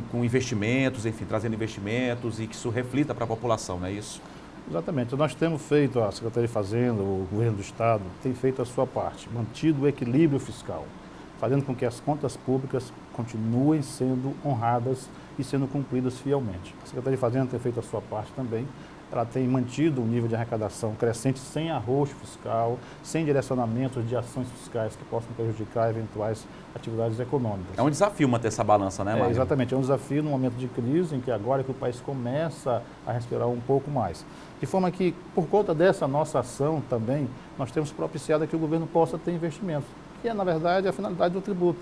com investimentos, enfim, trazendo investimentos e que isso reflita para a população, não é isso? Exatamente. Nós temos feito, a Secretaria de Fazenda, o Governo do Estado, tem feito a sua parte, mantido o equilíbrio fiscal, fazendo com que as contas públicas continuem sendo honradas e sendo cumpridas fielmente. A Secretaria de Fazenda tem feito a sua parte também. Ela tem mantido um nível de arrecadação crescente sem arroxo fiscal, sem direcionamentos de ações fiscais que possam prejudicar eventuais atividades econômicas. É um desafio manter essa balança, né, Mário? Exatamente, é um desafio no momento de crise, em que agora que o país começa a respirar um pouco mais. De forma que, por conta dessa nossa ação também, nós temos propiciado que o governo possa ter investimentos, que é, na verdade, a finalidade do tributo.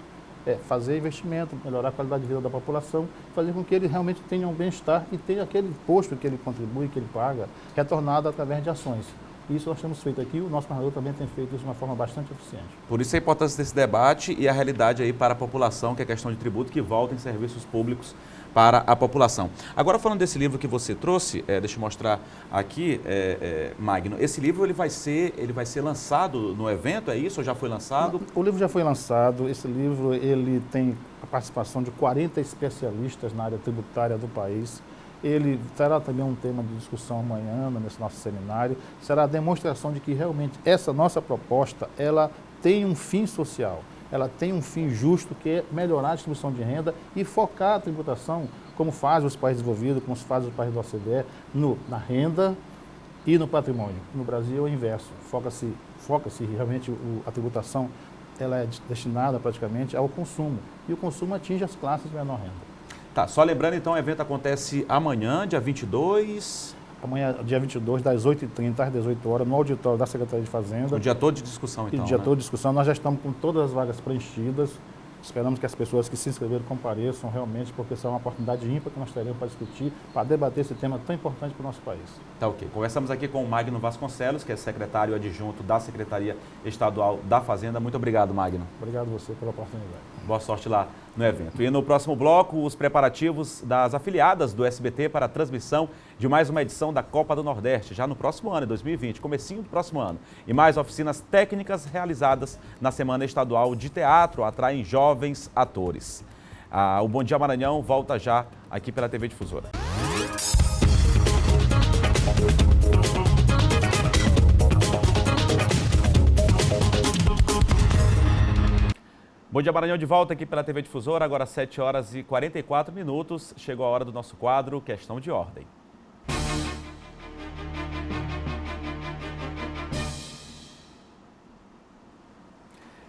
Fazer investimento, melhorar a qualidade de vida da população, fazer com que ele realmente tenha um bem-estar e tenha aquele imposto que ele contribui, que ele paga, retornado através de ações. Isso nós temos feito aqui, o nosso governador também tem feito isso de uma forma bastante eficiente. Por isso a importância desse debate e a realidade aí para a população, que é a questão de tributo, que volta em serviços públicos para a população. Agora, falando desse livro que você trouxe, deixa eu mostrar aqui, Magno, esse livro ele vai ser lançado no evento, é isso? Ou já foi lançado? O livro já foi lançado, esse livro ele tem a participação de 40 especialistas na área tributária do país. Ele terá também um tema de discussão amanhã nesse nosso seminário, será a demonstração de que realmente essa nossa proposta, ela tem um fim social. Ela tem um fim justo, que é melhorar a distribuição de renda e focar a tributação, como fazem os países desenvolvidos, como fazem os países da OCDE, na renda e no patrimônio. No Brasil é o inverso, foca-se realmente a tributação, ela é destinada praticamente ao consumo, e o consumo atinge as classes de menor renda. Tá, só lembrando então, o evento acontece amanhã, dia 22... Amanhã, dia 22, das 8h30 às 18 horas, no auditório da Secretaria de Fazenda. O dia todo de discussão, então. O dia todo de discussão. Nós já estamos com todas as vagas preenchidas. Esperamos que as pessoas que se inscreveram compareçam realmente, porque essa é uma oportunidade ímpar que nós teremos para discutir, para debater esse tema tão importante para o nosso país. Tá ok. Conversamos aqui com o Magno Vasconcelos, que é secretário adjunto da Secretaria Estadual da Fazenda. Muito obrigado, Magno. Obrigado a você pela oportunidade. Boa sorte lá no evento. E no próximo bloco, os preparativos das afiliadas do SBT para a transmissão de mais uma edição da Copa do Nordeste, já no próximo ano, em 2020, comecinho do próximo ano. E mais oficinas técnicas realizadas na Semana Estadual de Teatro atraem jovens atores. O Bom Dia Maranhão volta já aqui pela TV Difusora. Bom Dia Maranhão de volta aqui pela TV Difusora, agora 7 horas e 44 minutos. Chegou a hora do nosso quadro Questão de Ordem.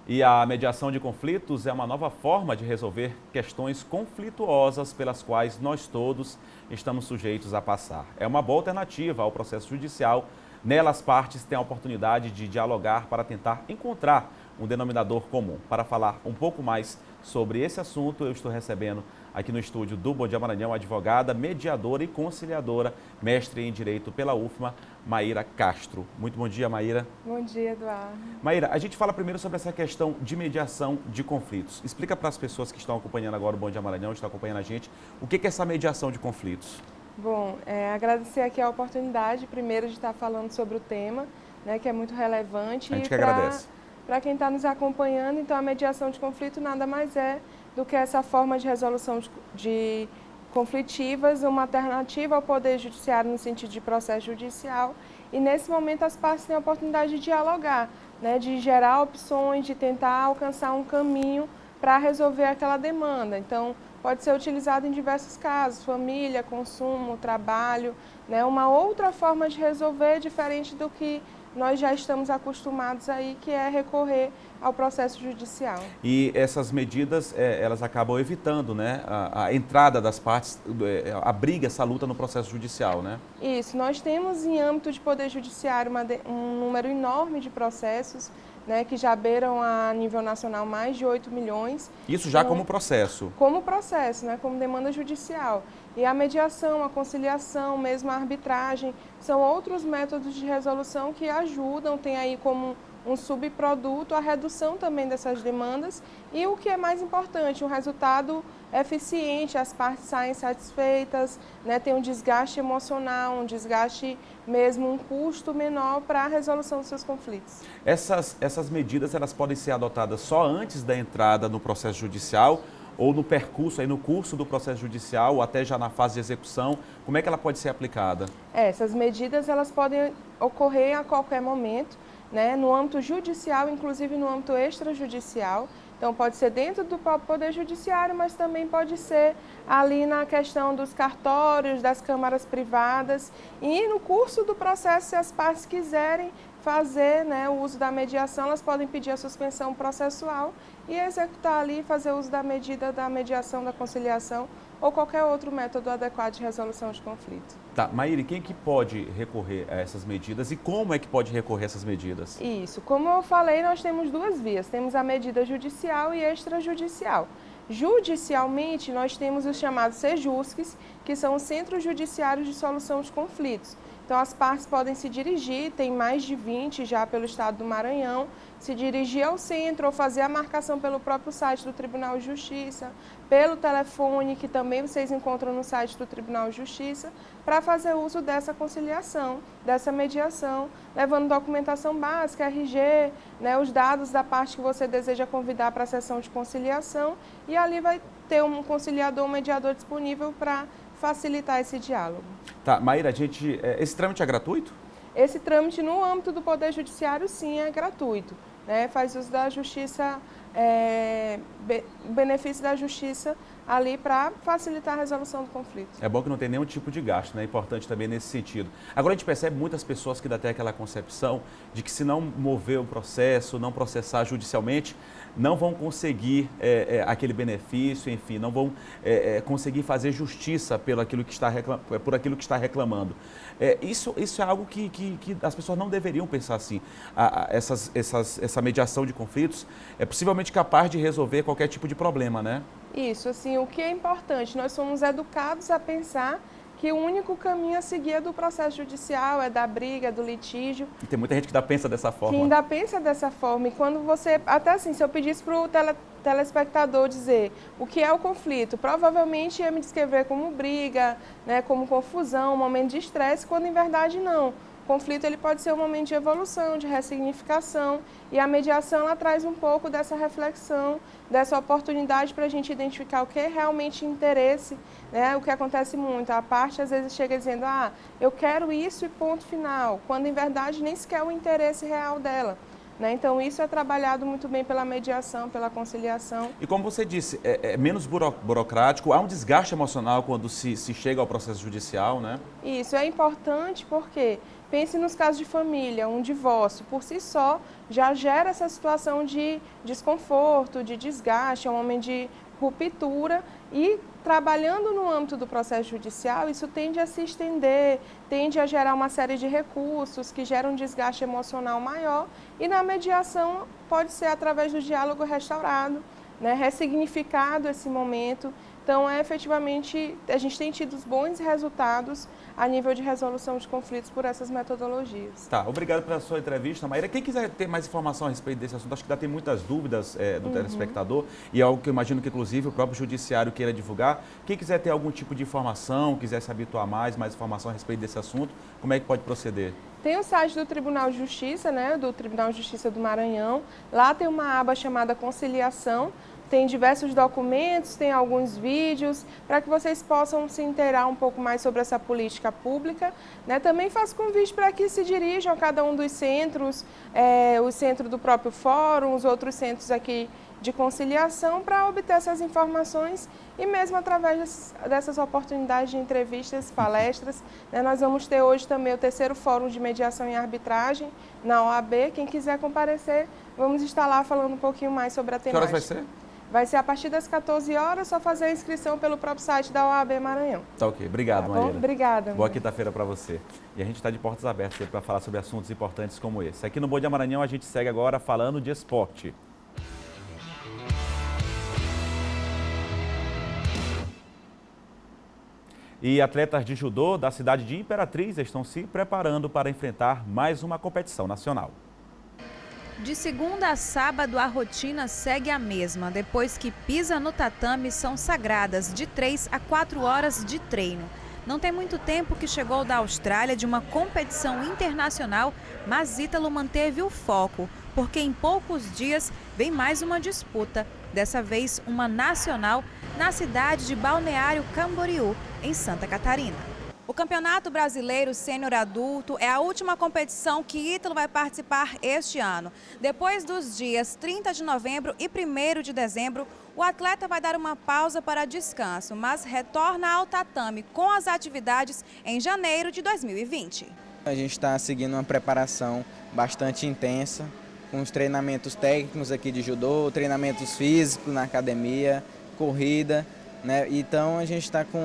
E a mediação de conflitos é uma nova forma de resolver questões conflituosas pelas quais nós todos estamos sujeitos a passar. É uma boa alternativa ao processo judicial. Nela, as partes têm a oportunidade de dialogar para tentar encontrar um denominador comum. Para falar um pouco mais sobre esse assunto, eu estou recebendo aqui no estúdio do Bom Dia Maranhão a advogada, mediadora e conciliadora, mestre em Direito pela UFMA, Maíra Castro. Muito bom dia, Maíra. Bom dia, Eduardo. Maíra, a gente fala primeiro sobre essa questão de mediação de conflitos. Explica para as pessoas que estão acompanhando agora o Bom Dia Maranhão, estão acompanhando a gente, o que é essa mediação de conflitos? Bom, agradecer aqui a oportunidade, primeiro, de estar falando sobre o tema, né, que é muito relevante. A gente que agradece. Para quem está nos acompanhando, então a mediação de conflito nada mais é do que essa forma de resolução de conflitivas, uma alternativa ao Poder Judiciário no sentido de processo judicial. E nesse momento as partes têm a oportunidade de dialogar, né, de gerar opções, de tentar alcançar um caminho para resolver aquela demanda. Então, pode ser utilizado em diversos casos, família, consumo, trabalho, né, uma outra forma de resolver diferente do que nós já estamos acostumados aí, que é recorrer ao processo judicial. E essas medidas, elas acabam evitando, né, a entrada das partes, a briga, essa luta no processo judicial, né? Isso, nós temos em âmbito de Poder Judiciário um número enorme de processos, né, que já beiram a nível nacional mais de 8 milhões. Isso já como processo? Como processo, né, como demanda judicial. E a mediação, a conciliação, mesmo a arbitragem, são outros métodos de resolução que ajudam, tem aí como um subproduto a redução também dessas demandas e o que é mais importante, um resultado eficiente, as partes saem satisfeitas, né, tem um desgaste emocional, um desgaste mesmo, um custo menor para a resolução dos seus conflitos. Essas medidas, elas podem ser adotadas só antes da entrada no processo judicial ou no percurso, aí no curso do processo judicial, ou até já na fase de execução? Como é que ela pode ser aplicada? Essas medidas, elas podem ocorrer a qualquer momento, né, no âmbito judicial, inclusive no âmbito extrajudicial. Então, pode ser dentro do próprio Poder Judiciário, mas também pode ser ali na questão dos cartórios, das câmaras privadas. E no curso do processo, se as partes quiserem fazer, né, o uso da mediação, elas podem pedir a suspensão processual e executar ali, fazer uso da medida da mediação, da conciliação ou qualquer outro método adequado de resolução de conflito. Tá, Maíra, quem que pode recorrer a essas medidas e como é que pode recorrer a essas medidas? Isso, como eu falei, nós temos duas vias, temos a medida judicial e extrajudicial. Judicialmente, nós temos os chamados CEJUSCs, que são os Centros Judiciários de Solução de Conflitos. Então, as partes podem se dirigir, tem mais de 20 já pelo estado do Maranhão, se dirigir ao centro ou fazer a marcação pelo próprio site do Tribunal de Justiça, pelo telefone, que também vocês encontram no site do Tribunal de Justiça, para fazer uso dessa conciliação, dessa mediação, levando documentação básica, RG, né, os dados da parte que você deseja convidar para a sessão de conciliação, e ali vai ter um conciliador, um mediador disponível para facilitar esse diálogo. Tá, Maíra, esse trâmite é gratuito? Esse trâmite no âmbito do Poder Judiciário, sim, é gratuito, né? Faz uso da Justiça, benefício da Justiça ali para facilitar a resolução do conflito. É bom que não tem nenhum tipo de gasto, né? É importante também nesse sentido. Agora a gente percebe muitas pessoas que ainda têm aquela concepção de que se não mover o processo, não processar judicialmente, não vão conseguir aquele benefício, enfim, não vão conseguir fazer justiça por aquilo que está reclamando. Isso é algo que as pessoas não deveriam pensar assim. Essa mediação de conflitos é possivelmente capaz de resolver qualquer tipo de problema, né? Isso, assim, o que é importante, nós somos educados a pensar que o único caminho a seguir é do processo judicial, é da briga, é do litígio. E tem muita gente que ainda pensa dessa forma. Que ainda pensa dessa forma. E quando você, até assim, se eu pedisse para o telespectador dizer o que é o conflito, provavelmente ia me descrever como briga, né, como confusão, um momento de estresse, quando em verdade não. O conflito ele pode ser um momento de evolução, de ressignificação, e a mediação ela traz um pouco dessa reflexão, dessa oportunidade para a gente identificar o que é realmente interesse, né? O que acontece muito, a parte às vezes chega dizendo, eu quero isso e ponto final, quando em verdade nem sequer é o interesse real dela. Né? Então isso é trabalhado muito bem pela mediação, pela conciliação. E como você disse, é menos burocrático, há um desgaste emocional quando se chega ao processo judicial, né? Isso é importante porque, pense nos casos de família, um divórcio por si só já gera essa situação de desconforto, de desgaste, é um momento de ruptura e trabalhando no âmbito do processo judicial, isso tende a se estender, tende a gerar uma série de recursos que geram um desgaste emocional maior e na mediação pode ser através do diálogo restaurado, né, ressignificado esse momento. Então, efetivamente, a gente tem tido bons resultados a nível de resolução de conflitos por essas metodologias. Tá, obrigado pela sua entrevista, Maíra. Quem quiser ter mais informação a respeito desse assunto, acho que ainda tem muitas dúvidas do telespectador e é algo que eu imagino que, inclusive, o próprio judiciário queira divulgar. Quem quiser ter algum tipo de informação, quiser se habituar mais informação a respeito desse assunto, como é que pode proceder? Tem o site do Tribunal de Justiça, né, do Tribunal de Justiça do Maranhão. Lá tem uma aba chamada Conciliação. Tem diversos documentos, tem alguns vídeos, para que vocês possam se inteirar um pouco mais sobre essa política pública. Né? Também faço convite para que se dirijam a cada um dos centros, o centro do próprio fórum, os outros centros aqui de conciliação, para obter essas informações e mesmo através dessas oportunidades de entrevistas, palestras. Né? Nós vamos ter hoje também o 3º Fórum de Mediação e Arbitragem na OAB. Quem quiser comparecer, vamos estar lá falando um pouquinho mais sobre a temática. Que horas vai ser? Vai ser a partir das 14 horas, só fazer a inscrição pelo próprio site da OAB Maranhão. Tá ok, obrigado, tá Maíra. Obrigada. Boa quinta-feira para você. E a gente está de portas abertas para falar sobre assuntos importantes como esse. Aqui no Bom Dia Maranhão a gente segue agora falando de esporte. E atletas de judô da cidade de Imperatriz estão se preparando para enfrentar mais uma competição nacional. De segunda a sábado, a rotina segue a mesma. Depois que pisa no tatame, são sagradas de 3 a 4 horas de treino. Não tem muito tempo que chegou da Austrália de uma competição internacional, mas Ítalo manteve o foco, porque em poucos dias vem mais uma disputa, dessa vez uma nacional, na cidade de Balneário Camboriú, em Santa Catarina. O Campeonato Brasileiro Sênior Adulto é a última competição que Ítalo vai participar este ano. Depois dos dias 30 de novembro e 1º de dezembro, o atleta vai dar uma pausa para descanso, mas retorna ao tatame com as atividades em janeiro de 2020. A gente está seguindo uma preparação bastante intensa, com os treinamentos técnicos aqui de judô, treinamentos físicos na academia, corrida. Né? Então a gente está com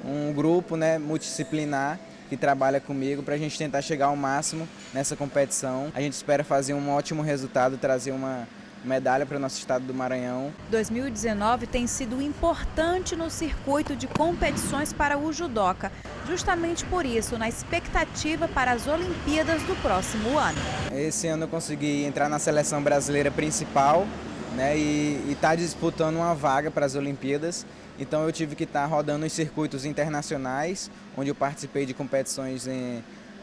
um grupo, né, multidisciplinar que trabalha comigo para a gente tentar chegar ao máximo nessa competição. A gente espera fazer um ótimo resultado, trazer uma medalha para o nosso estado do Maranhão. 2019 tem sido importante no circuito de competições para o judoca. Justamente por isso, na expectativa para as Olimpíadas do próximo ano. Esse ano eu consegui entrar na seleção brasileira principal, né, e está disputando uma vaga para as Olimpíadas. Então eu tive que estar rodando em circuitos internacionais, onde eu participei de competições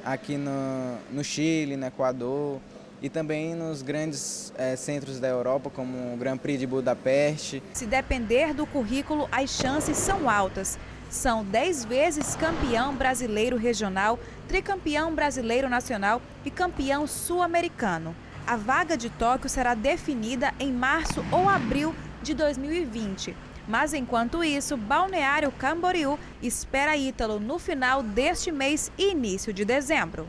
aqui no Chile, no Equador e também nos grandes centros da Europa, como o Grand Prix de Budapeste. Se depender do currículo, as chances são altas. São 10 vezes campeão brasileiro regional, tricampeão brasileiro nacional e campeão sul-americano. A vaga de Tóquio será definida em março ou abril de 2020. Mas enquanto isso, Balneário Camboriú espera Ítalo no final deste mês e início de dezembro.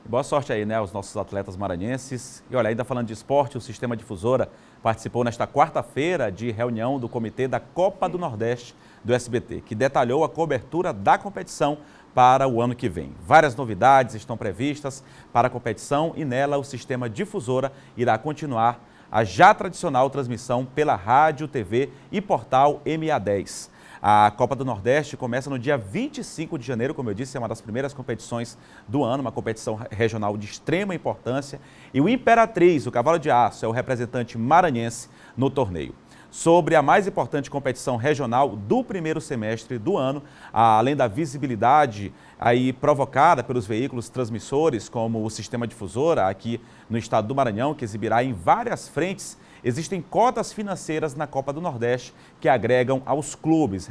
Boa sorte aí, né, aos nossos atletas maranhenses. E olha, ainda falando de esporte, o Sistema Difusora participou nesta quarta-feira de reunião do Comitê da Copa do Nordeste do SBT, que detalhou a cobertura da competição para o ano que vem. Várias novidades estão previstas para a competição e nela o Sistema Difusora irá continuar a já tradicional transmissão pela rádio, TV e portal MA10. A Copa do Nordeste começa no dia 25 de janeiro, como eu disse, é uma das primeiras competições do ano, uma competição regional de extrema importância. E o Imperatriz, o Cavalo de Aço, é o representante maranhense no torneio. Sobre a mais importante competição regional do primeiro semestre do ano, além da visibilidade aí provocada pelos veículos transmissores, como o Sistema Difusora aqui no estado do Maranhão, que exibirá em várias frentes, existem cotas financeiras na Copa do Nordeste que agregam aos clubes,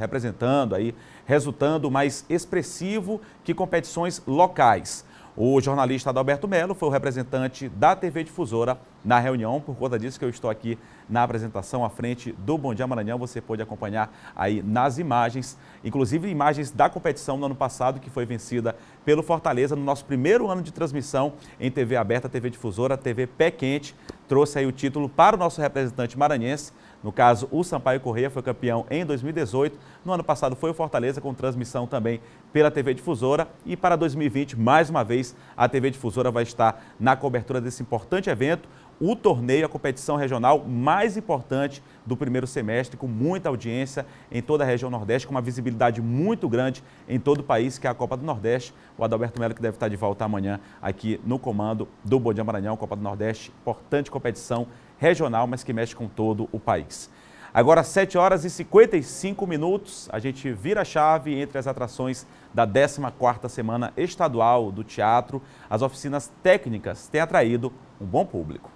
resultando mais expressivo que competições locais. O jornalista Adalberto Melo foi o representante da TV Difusora na reunião, por conta disso que eu estou aqui na apresentação à frente do Bom Dia Maranhão. Você pode acompanhar aí nas imagens, inclusive imagens da competição no ano passado, que foi vencida pelo Fortaleza no nosso primeiro ano de transmissão em TV aberta, TV Difusora, TV Pé Quente. Trouxe aí o título para o nosso representante maranhense. No caso, o Sampaio Corrêa foi campeão em 2018. No ano passado foi o Fortaleza, com transmissão também pela TV Difusora. E para 2020, mais uma vez, a TV Difusora vai estar na cobertura desse importante evento. O torneio, a competição regional mais importante do primeiro semestre, com muita audiência em toda a região Nordeste, com uma visibilidade muito grande em todo o país, que é a Copa do Nordeste. O Adalberto Melo, que deve estar de volta amanhã aqui no comando do Bom Dia Maranhão, Copa do Nordeste, importante competição regional, mas que mexe com todo o país. Agora, 7 horas e 55 minutos, a gente vira a chave entre as atrações da 14ª Semana Estadual do Teatro. As oficinas técnicas têm atraído um bom público.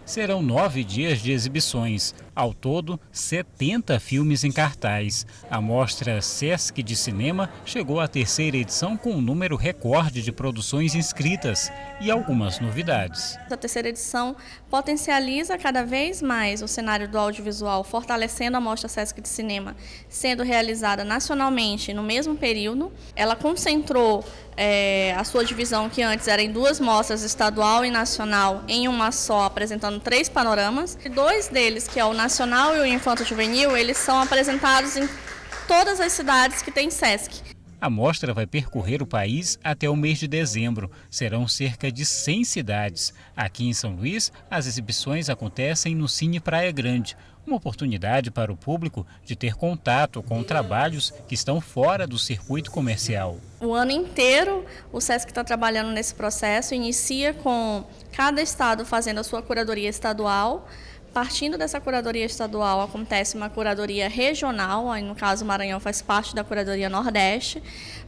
Serão 9 dias de exibições. Ao todo, 70 filmes em cartaz. A mostra Sesc de Cinema chegou à 3ª edição com um número recorde de produções inscritas e algumas novidades. A 3ª edição potencializa cada vez mais o cenário do audiovisual, fortalecendo a mostra Sesc de Cinema, sendo realizada nacionalmente no mesmo período. Ela concentrou a sua divisão, que antes era em 2 mostras, estadual e nacional, em uma só, apresentando 3 panoramas. 2 deles, que é o nacional e o infanto-juvenil, eles são apresentados em todas as cidades que tem Sesc. A mostra vai percorrer o país até o mês de dezembro. Serão cerca de 100 cidades. Aqui em São Luís, as exibições acontecem no Cine Praia Grande, uma oportunidade para o público de ter contato com trabalhos que estão fora do circuito comercial. O ano inteiro o Sesc está trabalhando nesse processo, inicia com cada estado fazendo a sua curadoria estadual. Partindo dessa curadoria estadual, acontece uma curadoria regional, aí no caso o Maranhão faz parte da curadoria Nordeste.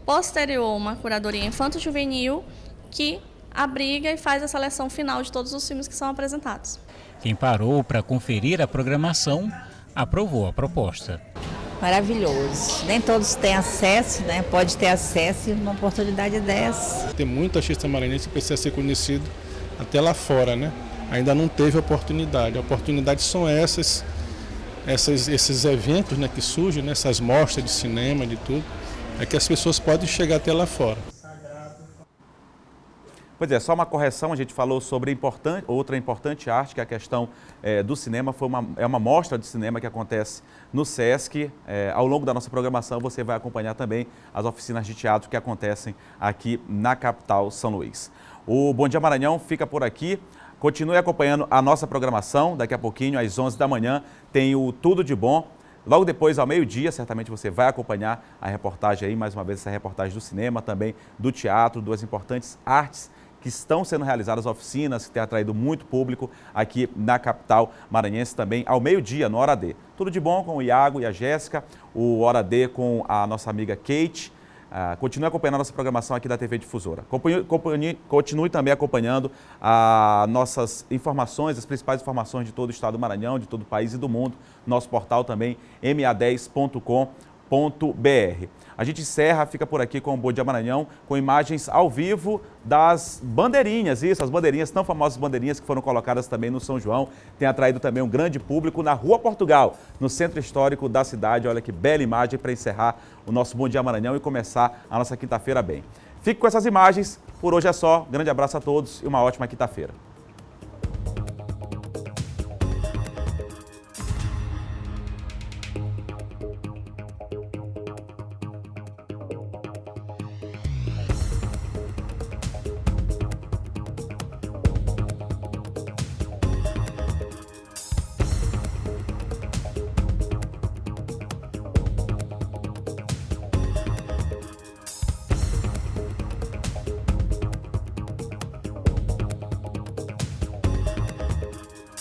Posterior, uma curadoria infanto-juvenil, que abriga e faz a seleção final de todos os filmes que são apresentados. Quem parou para conferir a programação aprovou a proposta. Maravilhoso. Nem todos têm acesso, né? Pode ter acesso numa oportunidade dessa. Tem muito artista maranhense que precisa ser conhecido até lá fora, né? Ainda não teve oportunidade. A oportunidade são esses eventos, né, que surgem, né, essas mostras de cinema, de tudo, é que as pessoas podem chegar até lá fora. Pois é, só uma correção, a gente falou sobre outra importante arte, que é a questão do cinema. É uma mostra de cinema que acontece no Sesc. Ao longo da nossa programação você vai acompanhar também as oficinas de teatro que acontecem aqui na capital São Luís. O Bom Dia Maranhão fica por aqui. Continue acompanhando a nossa programação. Daqui a pouquinho, às 11 da manhã, tem o Tudo de Bom. Logo depois, ao meio-dia, certamente você vai acompanhar a reportagem aí, mais uma vez, essa reportagem do cinema, também do teatro, 2 importantes artes que estão sendo realizadas, oficinas que têm atraído muito público aqui na capital maranhense também, ao meio-dia, no Hora D. Tudo de Bom com o Iago e a Jéssica, o Hora D com a nossa amiga Kate. Continue acompanhando a nossa programação aqui da TV Difusora. Continue também acompanhando as nossas informações, as principais informações de todo o estado do Maranhão, de todo o país e do mundo. Nosso portal também, ma10.com. A gente encerra, fica por aqui com o Bom Dia Maranhão, com imagens ao vivo das bandeirinhas, as bandeirinhas, tão famosas bandeirinhas que foram colocadas também no São João, tem atraído também um grande público na Rua Portugal, no centro histórico da cidade. Olha que bela imagem para encerrar o nosso Bom Dia Maranhão e começar a nossa quinta-feira bem. Fique com essas imagens, por hoje é só, grande abraço a todos e uma ótima quinta-feira.